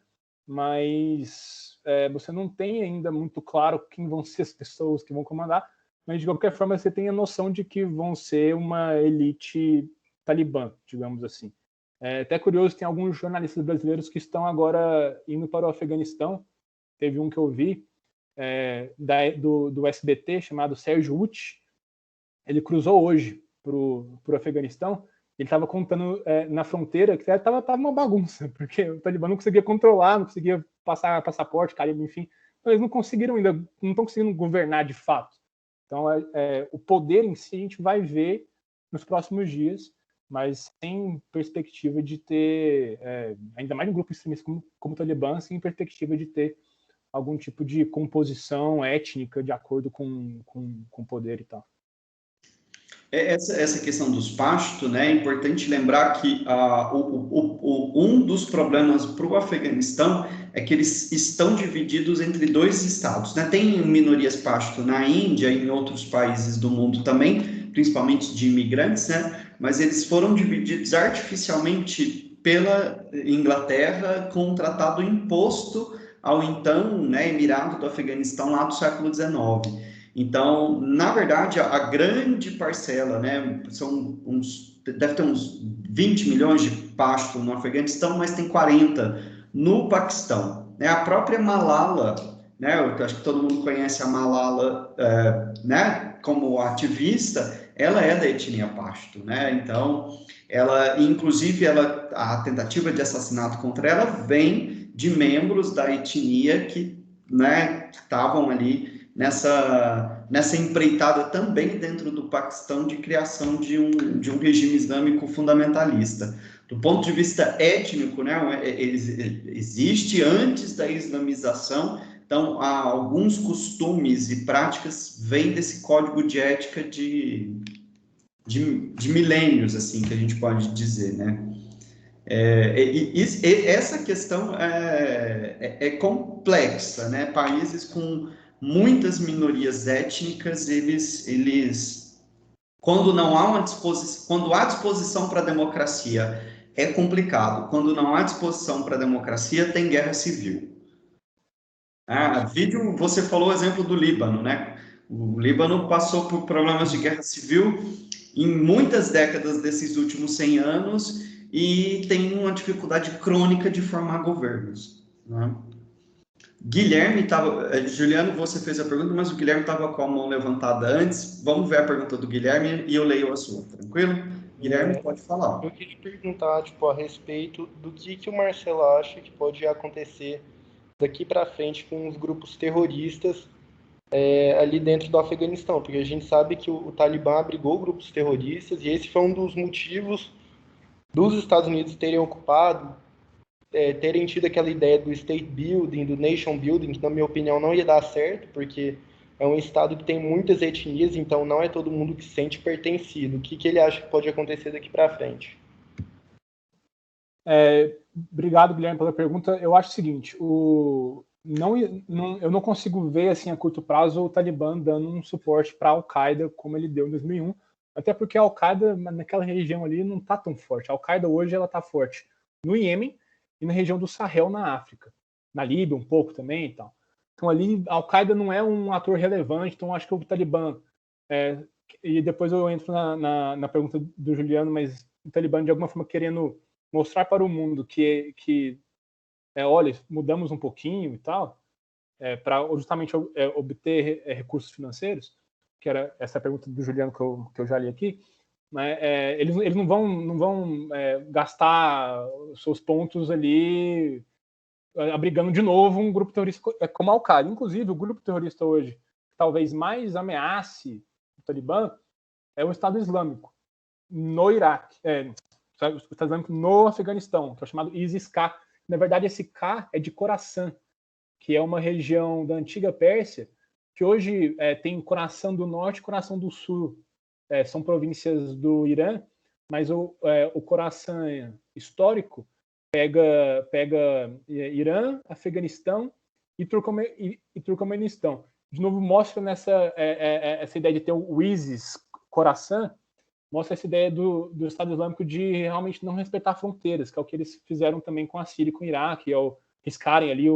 Mas você não tem ainda muito claro quem vão ser as pessoas que vão comandar, mas de qualquer forma você tem a noção de que vão ser uma elite talibã, digamos assim. Até curioso, tem alguns jornalistas brasileiros que estão agora indo para o Afeganistão. Teve um que eu vi do SBT, chamado Sérgio Uti. Ele cruzou hoje para o Afeganistão. Ele estava contando na fronteira que estava uma bagunça, porque o Talibã não conseguia controlar, não conseguia passar passaporte, carimbo, enfim. Então, eles não conseguiram ainda, não estão conseguindo governar de fato. Então, o poder em si a gente vai ver nos próximos dias, mas sem perspectiva de ter, ainda mais um grupo extremista como o Talibã, sem perspectiva de ter algum tipo de composição étnica de acordo com o poder e tal. Essa questão dos pashto, né, é importante lembrar que um dos problemas para o Afeganistão é que eles estão divididos entre dois estados, né? Tem minorias pashto na Índia e em outros países do mundo também, principalmente de imigrantes, né? Mas eles foram divididos artificialmente pela Inglaterra com um tratado imposto ao então, né, Emirado do Afeganistão lá do século XIX. Então, na verdade, a grande parcela, né, deve ter uns 20 milhões de pashto no Afeganistão, mas tem 40 no Paquistão. Né? A própria Malala, né, eu acho que todo mundo conhece a Malala, né, como ativista, ela é da etnia pashto, né? Então, inclusive, a tentativa de assassinato contra ela vem de membros da etnia que, né, estavam ali nessa empreitada também dentro do Paquistão de criação de um regime islâmico fundamentalista. Do ponto de vista étnico, né, existe antes da islamização, então alguns costumes e práticas vêm desse código de ética de milênios, assim, que a gente pode dizer, né? Essa questão é complexa, né? Países com muitas minorias étnicas, eles quando há disposição para a democracia, é complicado. Quando não há disposição para a democracia, tem guerra civil. Você falou o exemplo do Líbano, né? O Líbano passou por problemas de guerra civil em muitas décadas desses últimos 100 anos e tem uma dificuldade crônica de formar governos, né? Guilherme estava... Juliano, você fez a pergunta, mas o Guilherme estava com a mão levantada antes. Vamos ver a pergunta do Guilherme e eu leio a sua, tranquilo? Guilherme, pode falar. Eu queria perguntar, a respeito do que o Marcelo acha que pode acontecer daqui para frente com os grupos terroristas ali dentro do Afeganistão, porque a gente sabe que o Talibã abrigou grupos terroristas e esse foi um dos motivos dos Estados Unidos terem ocupado, terem tido aquela ideia do state building, do nation building, que na minha opinião não ia dar certo, porque é um estado que tem muitas etnias, então não é todo mundo que se sente pertencido. O que ele acha que pode acontecer daqui para frente? Obrigado, Guilherme, pela pergunta. Eu acho o seguinte, eu não consigo ver assim, a curto prazo o Talibã dando um suporte para a Al-Qaeda como ele deu em 2001, até porque a Al-Qaeda naquela região ali não está tão forte. A Al-Qaeda hoje ela está forte no Iêmen e na região do Sahel, na África. Na Líbia um pouco também e tal. Então ali a Al-Qaeda não é um ator relevante, então acho que o Talibã... e depois eu entro na pergunta do Juliano, mas o Talibã de alguma forma querendo mostrar para o mundo que olha, mudamos um pouquinho e tal, para justamente obter recursos financeiros, que era essa pergunta do Juliano que eu já li aqui, mas eles não vão gastar os seus pontos ali abrigando de novo um grupo terrorista como a Al-Qaeda. Inclusive, o grupo terrorista hoje que talvez mais ameace o Talibã é o Estado Islâmico no Iraque, o Estado Islâmico no Afeganistão, que é o chamado ISIS-K. Na verdade, esse K é de Khorasan, que é uma região da antiga Pérsia, que hoje tem Khorasan do Norte e Khorasan do Sul. São províncias do Irã, mas o Khorasan histórico pega Irã, Afeganistão e Turcomenistão. De novo, mostra essa ideia de ter o ISIS, Khorasan, mostra essa ideia do Estado Islâmico de realmente não respeitar fronteiras, que é o que eles fizeram também com a Síria e com o Iraque, ao riscarem ali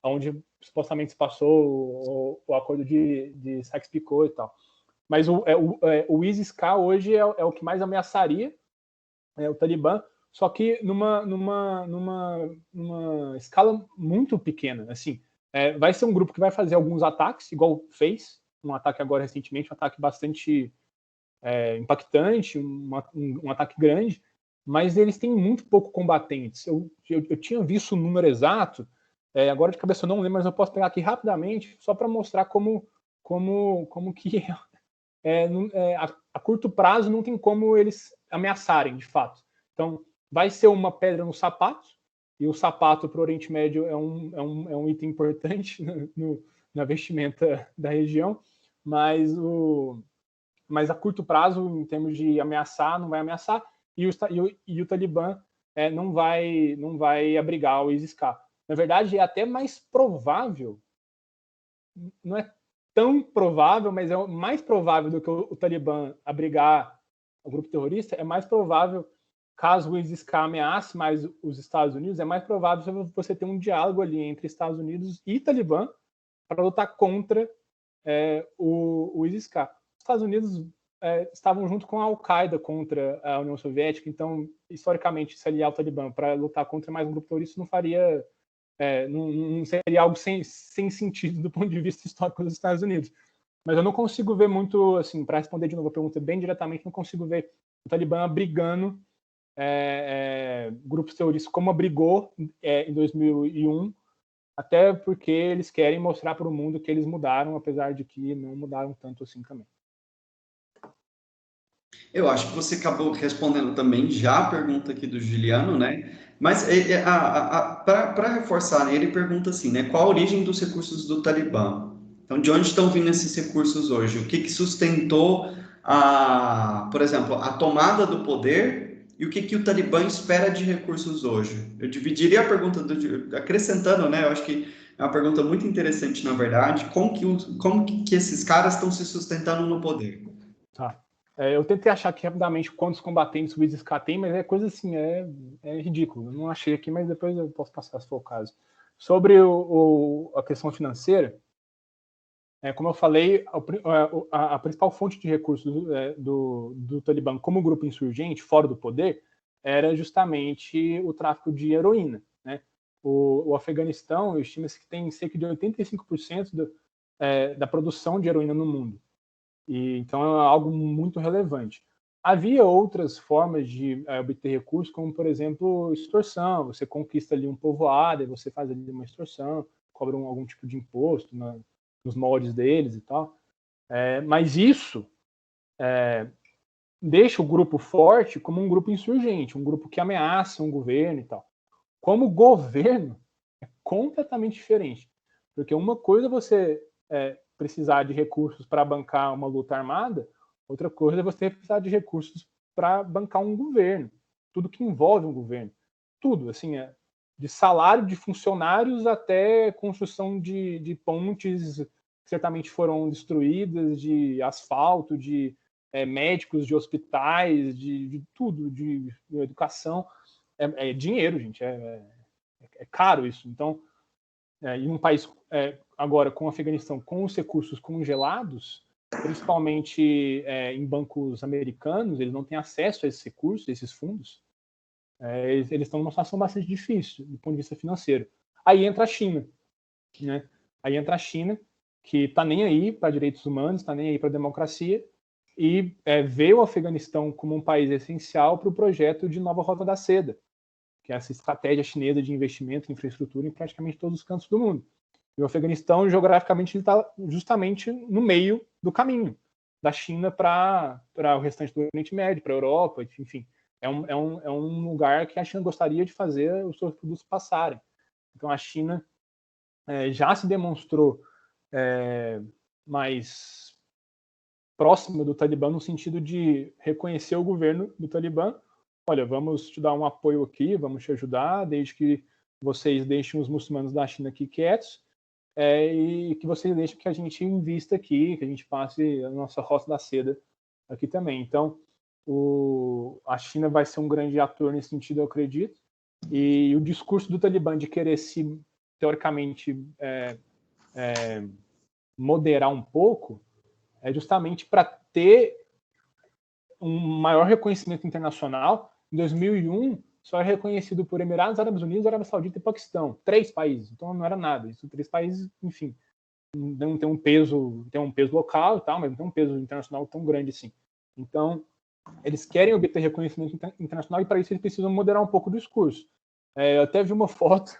onde supostamente se passou o acordo de Sykes-Picot e tal. Mas o ISIS-K hoje é o que mais ameaçaria o Talibã, só que numa escala muito pequena. Assim, vai ser um grupo que vai fazer alguns ataques, igual fez um ataque agora recentemente, um ataque bastante impactante, um ataque grande, mas eles têm muito pouco combatentes. Eu tinha visto o número exato, agora de cabeça eu não lembro, mas eu posso pegar aqui rapidamente, só para mostrar como que a curto prazo não tem como eles ameaçarem, de fato. Então, vai ser uma pedra no sapato, e o sapato para o Oriente Médio é um item importante na vestimenta da região, mas a curto prazo, em termos de ameaçar, não vai ameaçar, e o Talibã não vai abrigar o ISIS-K. Na verdade, é até mais provável, não é tão provável, mas é mais provável do que o Talibã abrigar o grupo terrorista, é mais provável, caso o ISIS-K ameace mais os Estados Unidos, é mais provável você ter um diálogo ali entre Estados Unidos e Talibã para lutar contra o ISIS-K. Os Estados Unidos estavam junto com a Al-Qaeda contra a União Soviética, então, historicamente, se aliar ao Talibã para lutar contra mais um grupo terrorista não faria... não seria algo sem sentido do ponto de vista histórico dos Estados Unidos. Mas eu não consigo ver muito, assim, para responder de novo a pergunta bem diretamente, não consigo ver o Talibã abrigando grupos terroristas como abrigou em 2001, até porque eles querem mostrar para o mundo que eles mudaram, apesar de que não mudaram tanto assim também. Eu acho que você acabou respondendo também já a pergunta aqui do Juliano, né? Mas para reforçar, né, ele pergunta assim, né? Qual a origem dos recursos do Talibã? Então, de onde estão vindo esses recursos hoje? O que sustentou, por exemplo, a tomada do poder e o que o Talibã espera de recursos hoje? Eu dividiria a pergunta, acrescentando, né? Eu acho que é uma pergunta muito interessante, na verdade. Como que esses caras estão se sustentando no poder? Tá. Eu tentei achar aqui rapidamente quantos combatentes o ISIS-K tem, mas é coisa assim, é ridículo. Eu não achei aqui, mas depois eu posso passar se for o caso. Sobre a questão financeira, como eu falei, a principal fonte de recursos do Talibã como grupo insurgente, fora do poder, era justamente o tráfico de heroína. Né? O Afeganistão, estima-se que tem cerca de 85% da produção de heroína no mundo. Então é algo muito relevante. Havia outras formas de obter recursos, como, por exemplo, extorsão. Você conquista ali um povoado, e você faz ali uma extorsão, cobra algum tipo de imposto nos moldes deles e tal. Mas isso deixa o grupo forte como um grupo insurgente, um grupo que ameaça um governo e tal. Como governo, é completamente diferente. Porque uma coisa é você precisar de recursos para bancar uma luta armada, outra coisa é você precisar de recursos para bancar um governo. Tudo que envolve um governo. Tudo, assim, de salário de funcionários até construção de pontes que certamente foram destruídas, de asfalto, de médicos, de hospitais, de tudo, de educação. É dinheiro, gente, é caro isso. Então, em um país agora com o Afeganistão com os recursos congelados, principalmente em bancos americanos, eles não têm acesso a esses recursos, a esses fundos. Eles estão numa situação bastante difícil do ponto de vista financeiro. Aí entra a China, né? Aí entra a China, que está nem aí para direitos humanos, está nem aí para democracia, e vê o Afeganistão como um país essencial para o projeto de Nova Rota da Seda, que é essa estratégia chinesa de investimento em infraestrutura em praticamente todos os cantos do mundo. E o Afeganistão, geograficamente, está justamente no meio do caminho da China para o restante do Oriente Médio, para a Europa, enfim. É um lugar que a China gostaria de fazer os seus produtos passarem. Então, a China já se demonstrou mais próxima do Talibã no sentido de reconhecer o governo do Talibã. Olha, vamos te dar um apoio aqui, vamos te ajudar, desde que vocês deixem os muçulmanos da China aqui quietos, e que vocês deixem que a gente invista aqui, que a gente passe a nossa Rota da Seda aqui também. Então, a China vai ser um grande ator nesse sentido, eu acredito. E o discurso do Talibã de querer se, teoricamente, moderar um pouco é justamente para ter um maior reconhecimento internacional. Em 2001, só é reconhecido por Emirados Árabes Unidos, Arábia Saudita e Paquistão. 3 países, então não era nada. Isso 3 países, enfim, não tem um peso local e tal, mas não tem um peso internacional tão grande assim. Então, eles querem obter reconhecimento internacional e para isso eles precisam moderar um pouco o discurso. Eu até vi uma foto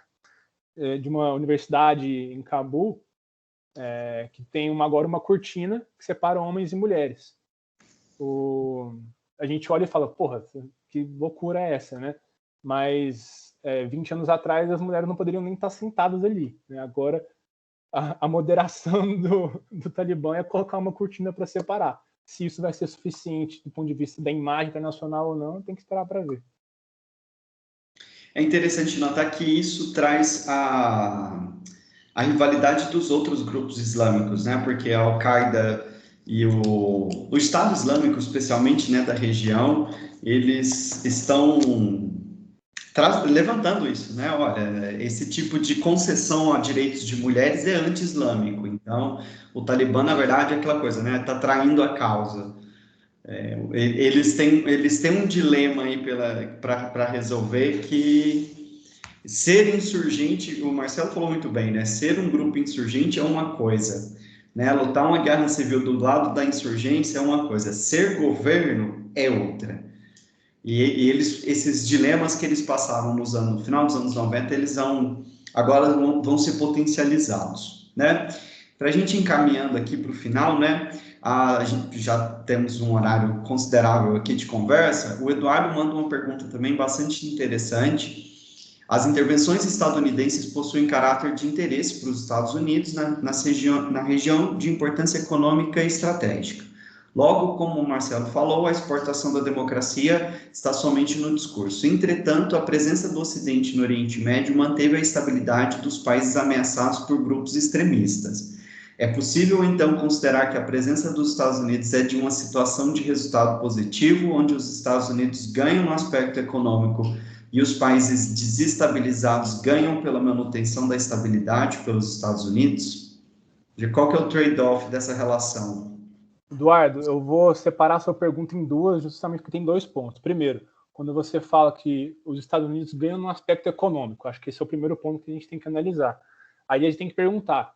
de uma universidade em Cabul que tem agora uma cortina que separa homens e mulheres. A gente olha e fala, porra, que loucura é essa, né? Mas 20 anos atrás as mulheres não poderiam nem estar sentadas ali, né? Agora a moderação do Talibã é colocar uma cortina para separar. Se isso vai ser suficiente do ponto de vista da imagem internacional ou não, tem que esperar para ver. É interessante notar que isso traz a rivalidade dos outros grupos islâmicos, né? Porque a Al-Qaeda e o Estado Islâmico, especialmente, né, da região, eles estão levantando isso, né? Olha, esse tipo de concessão a direitos de mulheres é anti-islâmico. Então, o Talibã, na verdade, é aquela coisa, né? Está traindo a causa. Eles têm um dilema aí para resolver, que ser insurgente, o Marcelo falou muito bem, né? Ser um grupo insurgente é uma coisa, né? Lutar uma guerra civil do lado da insurgência é uma coisa, ser governo é outra. E esses dilemas que eles passaram no final dos anos 90, eles agora vão ser potencializados, né? Para a gente encaminhando aqui para o final, né? A gente já temos um horário considerável aqui de conversa. O Eduardo manda uma pergunta também bastante interessante. As intervenções estadunidenses possuem caráter de interesse para os Estados Unidos na região de importância econômica e estratégica. Logo, como o Marcelo falou, a exportação da democracia está somente no discurso. Entretanto, a presença do Ocidente no Oriente Médio manteve a estabilidade dos países ameaçados por grupos extremistas. É possível, então, considerar que a presença dos Estados Unidos é de uma situação de resultado positivo, onde os Estados Unidos ganham no aspecto econômico e os países desestabilizados ganham pela manutenção da estabilidade pelos Estados Unidos? Qual que é o trade-off dessa relação? Eduardo, eu vou separar a sua pergunta em duas, justamente porque tem 2 pontos. Primeiro, quando você fala que os Estados Unidos ganham no aspecto econômico, acho que esse é o primeiro ponto que a gente tem que analisar. Aí a gente tem que perguntar,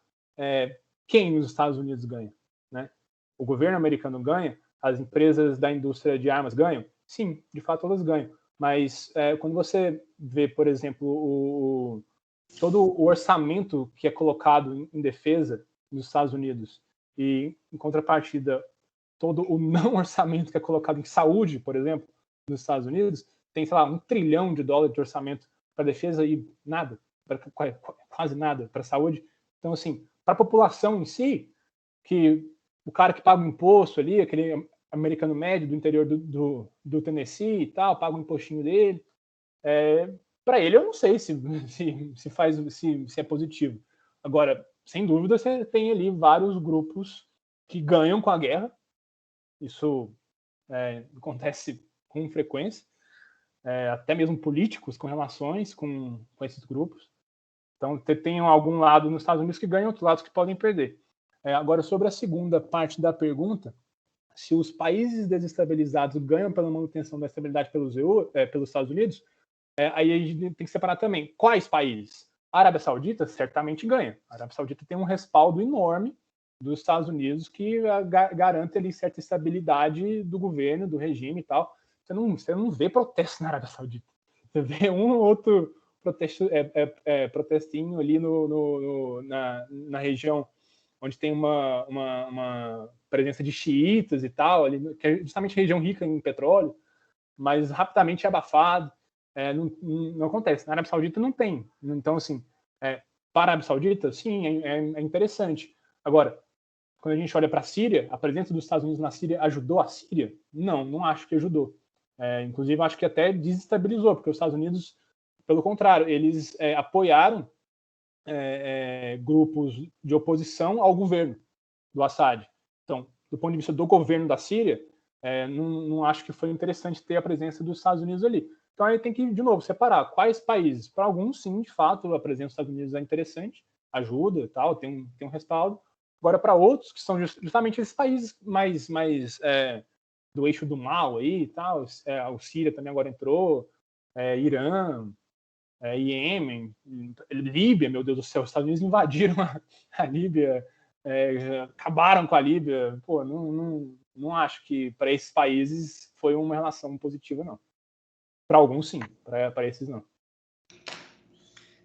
quem nos Estados Unidos ganha? Né? O governo americano ganha? As empresas da indústria de armas ganham? Sim, de fato elas ganham. Mas quando você vê, por exemplo, todo o orçamento que é colocado em defesa nos Estados Unidos e, em contrapartida, todo o não orçamento que é colocado em saúde, por exemplo, nos Estados Unidos, tem, sei lá, $1 trilhão de orçamento para defesa e nada, quase nada para saúde. Então, assim, para a população em si, que o cara que paga o imposto ali, aquele americano médio do interior do Tennessee e tal, paga o impostinho dele, para ele eu não sei se é positivo. Agora, sem dúvida, você tem ali vários grupos que ganham com a guerra. Isso acontece com frequência. Até mesmo políticos com relações com esses grupos. Então, tem algum lado nos Estados Unidos que ganha, outros lados que podem perder. Agora, sobre a segunda parte da pergunta, se os países desestabilizados ganham pela manutenção da estabilidade pelos Estados Unidos, aí a gente tem que separar também. Quais países? A Arábia Saudita certamente ganha. A Arábia Saudita tem um respaldo enorme dos Estados Unidos que garante ali certa estabilidade do governo, do regime e tal. Você não vê protesto na Arábia Saudita. Você vê um ou outro protestinho ali na região onde tem uma presença de xiitas e tal, ali, que é justamente região rica em petróleo, mas rapidamente é abafado. Não acontece. Na Arábia Saudita não tem. Então, assim, para a Arábia Saudita, sim, é interessante. Agora, quando a gente olha para a Síria, a presença dos Estados Unidos na Síria ajudou a Síria? Não acho que ajudou. Inclusive, acho que até desestabilizou, porque os Estados Unidos, pelo contrário, eles apoiaram grupos de oposição ao governo do Assad. Então, do ponto de vista do governo da Síria, não acho que foi interessante ter a presença dos Estados Unidos ali. Então, aí tem que, de novo, separar quais países. Para alguns, sim, de fato, a presença dos Estados Unidos é interessante, ajuda e tal, tem um respaldo. Agora, para outros, que são justamente esses países mais do eixo do mal aí e tal, a Síria também agora entrou, Irã, Iêmen, Líbia, meu Deus do céu, os Estados Unidos invadiram a Líbia, acabaram com a Líbia. Pô, não acho que para esses países foi uma relação positiva, não. Para alguns, sim, para esses, não.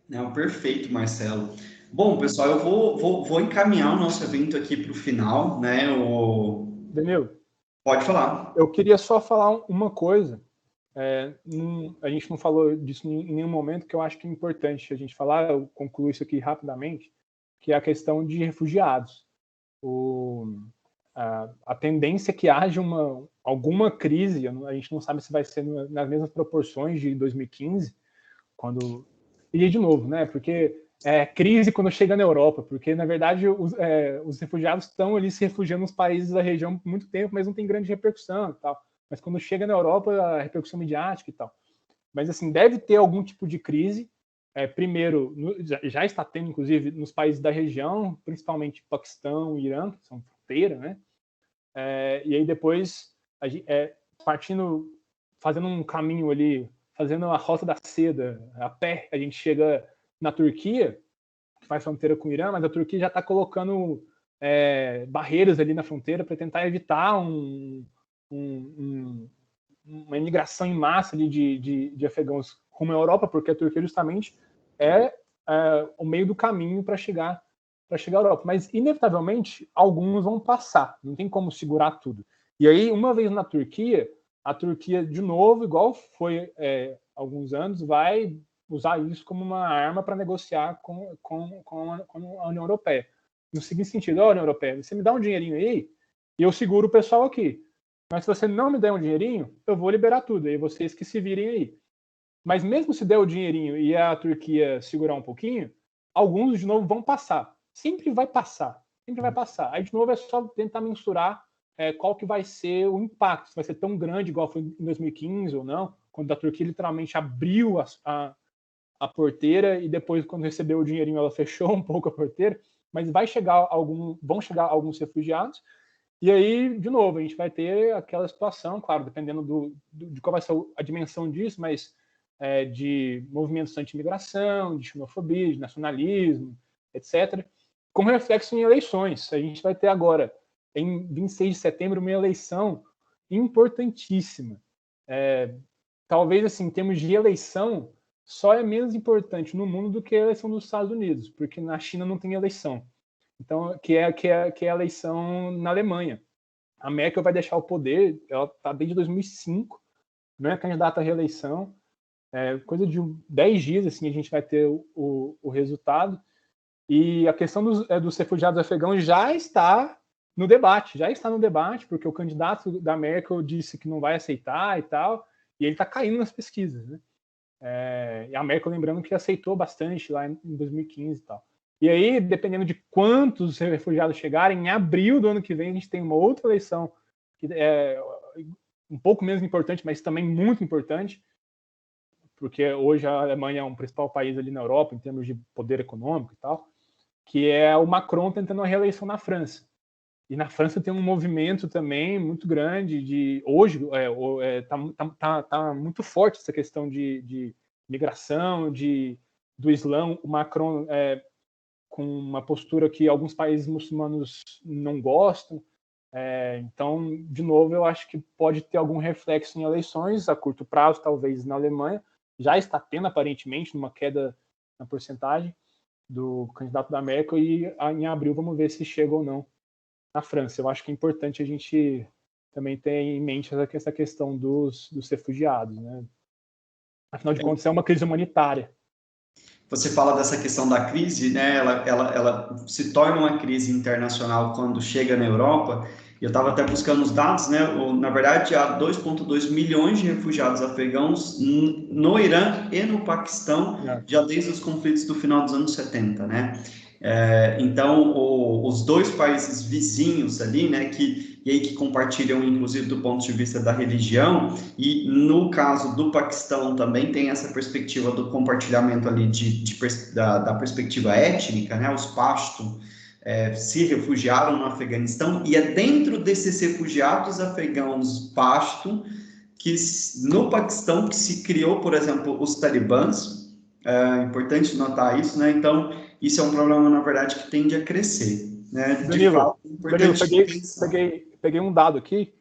Não, perfeito, Marcelo. Bom, pessoal, eu vou encaminhar o nosso evento aqui para o final, né? Danilo, pode falar. Eu queria só falar uma coisa. A gente não falou disso em nenhum momento, que eu acho que é importante a gente falar. Eu concluo isso aqui rapidamente, que é a questão de refugiados. A tendência é que haja alguma crise, a gente não sabe se vai ser nas mesmas proporções de 2015, e de novo, né? Porque crise quando chega na Europa, porque na verdade os refugiados estão ali se refugiando nos países da região por muito tempo, mas não tem grande repercussão e tal. Mas quando chega na Europa, a repercussão midiática e tal. Mas assim, deve ter algum tipo de crise. Primeiro, já está tendo, inclusive, nos países da região, principalmente Paquistão e Irã, que são fronteira, né? E aí depois, fazendo um caminho ali, fazendo a Rota da Seda a pé, a gente chega na Turquia, que faz fronteira com o Irã, mas a Turquia já está colocando barreiras ali na fronteira para tentar evitar uma imigração em massa ali de afegãos rumo à Europa, porque a Turquia justamente é o meio do caminho para chegar à Europa. Mas, inevitavelmente, alguns vão passar. Não tem como segurar tudo. E aí, uma vez na Turquia, a Turquia, de novo, igual foi há alguns anos, vai usar isso como uma arma para negociar com a União Europeia. No seguinte sentido, União Europeia, você me dá um dinheirinho aí e eu seguro o pessoal aqui. Mas se você não me der um dinheirinho, eu vou liberar tudo. Aí vocês que se virem aí. Mas mesmo se der o dinheirinho e a Turquia segurar um pouquinho, alguns de novo vão passar. Sempre vai passar. Sempre vai passar. Aí de novo é só tentar mensurar qual que vai ser o impacto. Se vai ser tão grande igual foi em 2015 ou não, quando a Turquia literalmente abriu a porteira e depois, quando recebeu o dinheirinho, ela fechou um pouco a porteira. Mas vão chegar alguns refugiados. E aí, de novo, a gente vai ter aquela situação, claro, dependendo de qual vai ser a dimensão disso, mas de movimentos anti-imigração, de xenofobia, de nacionalismo, etc., com reflexo em eleições. A gente vai ter agora, em 26 de setembro, uma eleição importantíssima. Talvez, assim, em termos de eleição, só é menos importante no mundo do que a eleição dos Estados Unidos, porque na China não tem eleição. Então, que é a eleição na Alemanha. A Merkel vai deixar o poder, ela está desde 2005, não é candidata à reeleição. Coisa de 10 dias, assim, a gente vai ter o resultado. E a questão dos refugiados afegãos já está no debate, porque o candidato da Merkel disse que não vai aceitar e tal, e ele está caindo nas pesquisas, né? E a Merkel, lembrando que aceitou bastante lá em 2015 e tal. E aí, dependendo de quantos refugiados chegarem, em abril do ano que vem a gente tem uma outra eleição que é um pouco menos importante, mas também muito importante, porque hoje a Alemanha é um principal país ali na Europa em termos de poder econômico e tal, que é o Macron tentando a reeleição na França. E na França tem um movimento também muito grande de hoje tá muito forte essa questão de migração, do Islã. O Macron com uma postura que alguns países muçulmanos não gostam. Então, de novo, eu acho que pode ter algum reflexo em eleições a curto prazo, talvez na Alemanha. Já está tendo, aparentemente, uma queda na porcentagem do candidato da Merkel, e em abril vamos ver se chega ou não na França. Eu acho que é importante a gente também ter em mente essa questão dos refugiados, né? Afinal de contas, é uma crise humanitária. Você fala dessa questão da crise, né? Ela se torna uma crise internacional quando chega na Europa. Eu estava até buscando os dados, né? Na verdade, há 2,2 milhões de refugiados afegãos no Irã e no Paquistão, já desde os conflitos do final dos anos 70, né? Então, os dois países vizinhos ali, né? Que compartilham, inclusive, do ponto de vista da religião, e no caso do Paquistão também tem essa perspectiva do compartilhamento ali da perspectiva étnica, né? Os Pashto se refugiaram no Afeganistão, e é dentro desses refugiados afegãos Pashto que no Paquistão que se criou, por exemplo, os talibãs. É importante notar isso, né? Então, isso é um problema, na verdade, que tende a crescer. Né? Danilo, peguei um dado aqui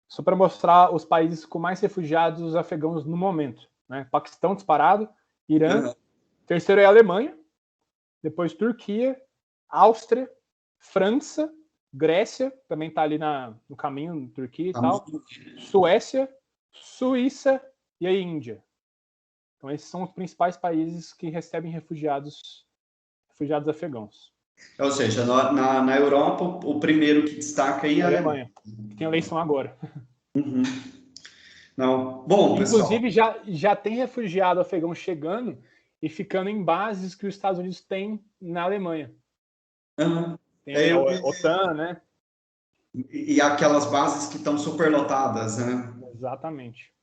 só para mostrar os países com mais refugiados afegãos no momento. Né? Paquistão disparado, Irã, terceiro é a Alemanha, depois Turquia, Áustria, França, Grécia, também está ali no caminho, Turquia e tal, Suécia, Suíça e a Índia. Então esses são os principais países que recebem refugiados afegãos. Ou seja, na Europa, o primeiro que destaca aí é a Alemanha, que tem eleição agora. Uhum. Não. Bom, pessoal. Inclusive, já tem refugiado afegão chegando e ficando em bases que os Estados Unidos têm na Alemanha. Tem a OTAN, né? E aquelas bases que estão superlotadas, né? Exatamente.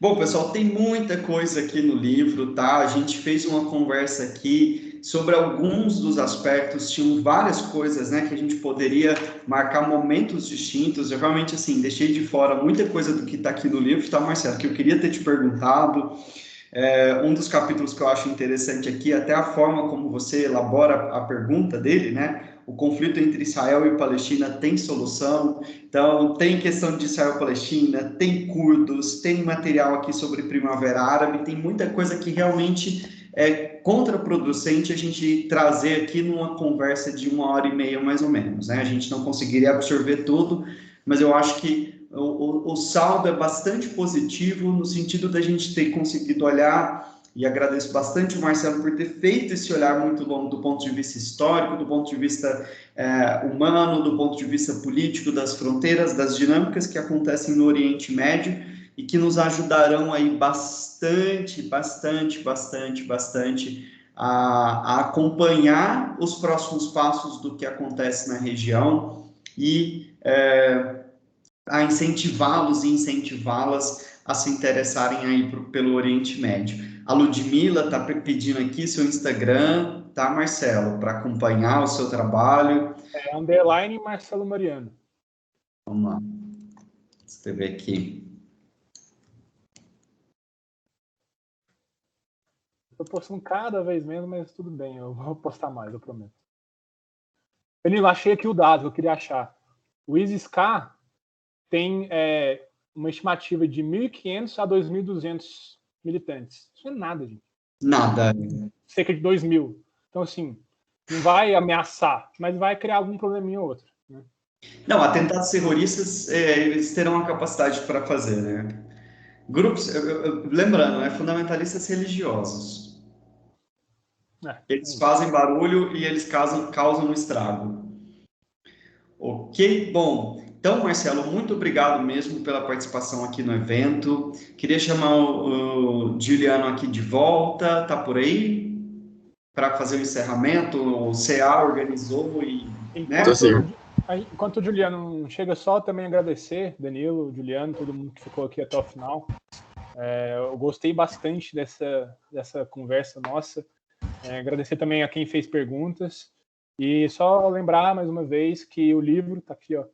Bom, pessoal, tem muita coisa aqui no livro, tá? A gente fez uma conversa aqui sobre alguns dos aspectos, tinham várias coisas, né, que a gente poderia marcar momentos distintos. Eu realmente, assim, deixei de fora muita coisa do que está aqui no livro, tá, Marcelo? Que eu queria ter te perguntado. Um dos capítulos que eu acho interessante aqui, até a forma como você elabora a pergunta dele, né? O conflito entre Israel e Palestina tem solução. Então, tem questão de Israel e Palestina, tem curdos, tem material aqui sobre Primavera Árabe, tem muita coisa que realmente é contraproducente a gente trazer aqui numa conversa de 1h30, mais ou menos, né? A gente não conseguiria absorver tudo, mas eu acho que o saldo é bastante positivo no sentido da gente ter conseguido olhar, e agradeço bastante o Marcelo por ter feito esse olhar muito longo do ponto de vista histórico, do ponto de vista humano, do ponto de vista político, das fronteiras, das dinâmicas que acontecem no Oriente Médio e que nos ajudarão aí bastante a acompanhar os próximos passos do que acontece na região e a incentivá-los e incentivá-las a se interessarem aí pelo Oriente Médio. A Ludmila está pedindo aqui seu Instagram, tá, Marcelo, para acompanhar o seu trabalho. _ Marcelo Mariano. Vamos lá. Deixa eu ver aqui. Estou postando cada vez menos, mas tudo bem, eu vou postar mais, eu prometo. Danilo, achei aqui o dado que eu queria achar. O ISIS-K tem uma estimativa de 1.500 a 2.200 militantes. Isso não é nada, gente. Nada. Cerca de 2.000. Então, assim, não vai ameaçar, mas vai criar algum probleminha ou outro. Né? Não, atentados terroristas, eles terão a capacidade para fazer, né? Grupos, lembrando, fundamentalistas religiosos. Eles fazem barulho e eles causam um estrago. Ok? Bom, Então, Marcelo, muito obrigado mesmo pela participação aqui no evento. Queria chamar o Juliano aqui de volta, tá por aí? Para fazer o encerramento, o CA organizou e... né? Enquanto o Juliano não chega, só também agradecer, Danilo, Juliano, todo mundo que ficou aqui até o final. Eu gostei bastante dessa conversa nossa. Agradecer também a quem fez perguntas. E só lembrar mais uma vez que o livro tá aqui, ó.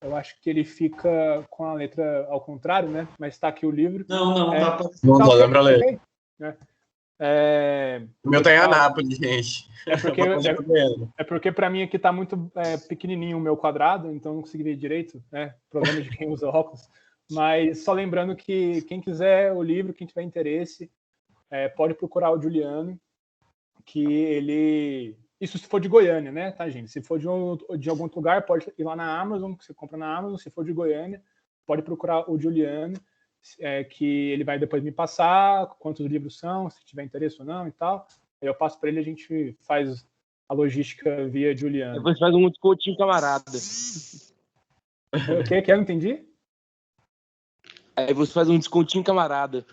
Eu acho que ele fica com a letra ao contrário, né? Mas tá aqui o livro. Não, tá. Não dá pra ler. O meu tá em pessoal, Anápolis, gente. É porque para mim aqui tá muito pequenininho o meu quadrado, então não consegui ver direito, né? Problema de quem usa óculos. Mas só lembrando que quem quiser o livro, quem tiver interesse, pode procurar o Juliano, que ele... Isso se for de Goiânia, né, tá, gente? Se for de algum outro lugar, pode ir lá na Amazon, que você compra na Amazon. Se for de Goiânia, pode procurar o Juliano, que ele vai depois me passar quantos livros são, se tiver interesse ou não e tal. Aí eu passo para ele, a gente faz a logística via Juliano. Depois faz um descontinho, camarada. O que? Eu não entendi? Aí você faz um descontinho, camarada.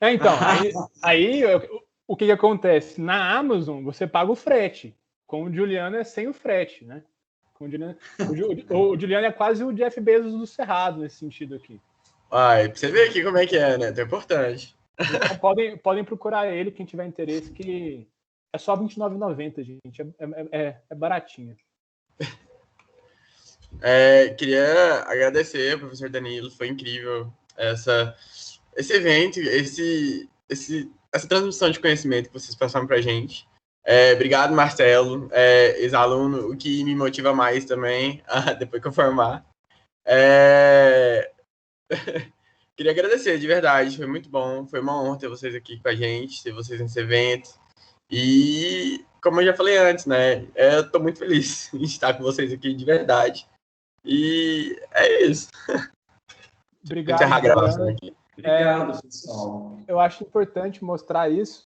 Então, aí o que acontece? Na Amazon, você paga o frete. Com o Juliano é sem o frete, né? O Juliano é quase o Jeff Bezos do Cerrado nesse sentido aqui. Pra você ver aqui como é que é, né? É importante. Então podem procurar ele, quem tiver interesse, que é só R$29,90, gente. É baratinho. Queria agradecer ao professor Danilo, foi incrível esse evento, essa transmissão de conhecimento que vocês passaram pra gente. Obrigado, Marcelo, ex-aluno, o que me motiva mais também, depois que eu formar. Queria agradecer, de verdade, foi muito bom, foi uma honra ter vocês aqui com a gente, ter vocês nesse evento. E, como eu já falei antes, né, eu tô muito feliz em estar com vocês aqui, de verdade. E é isso. Obrigado. Vou encerrar a gravação aqui. Obrigado, pessoal. Eu acho importante mostrar isso,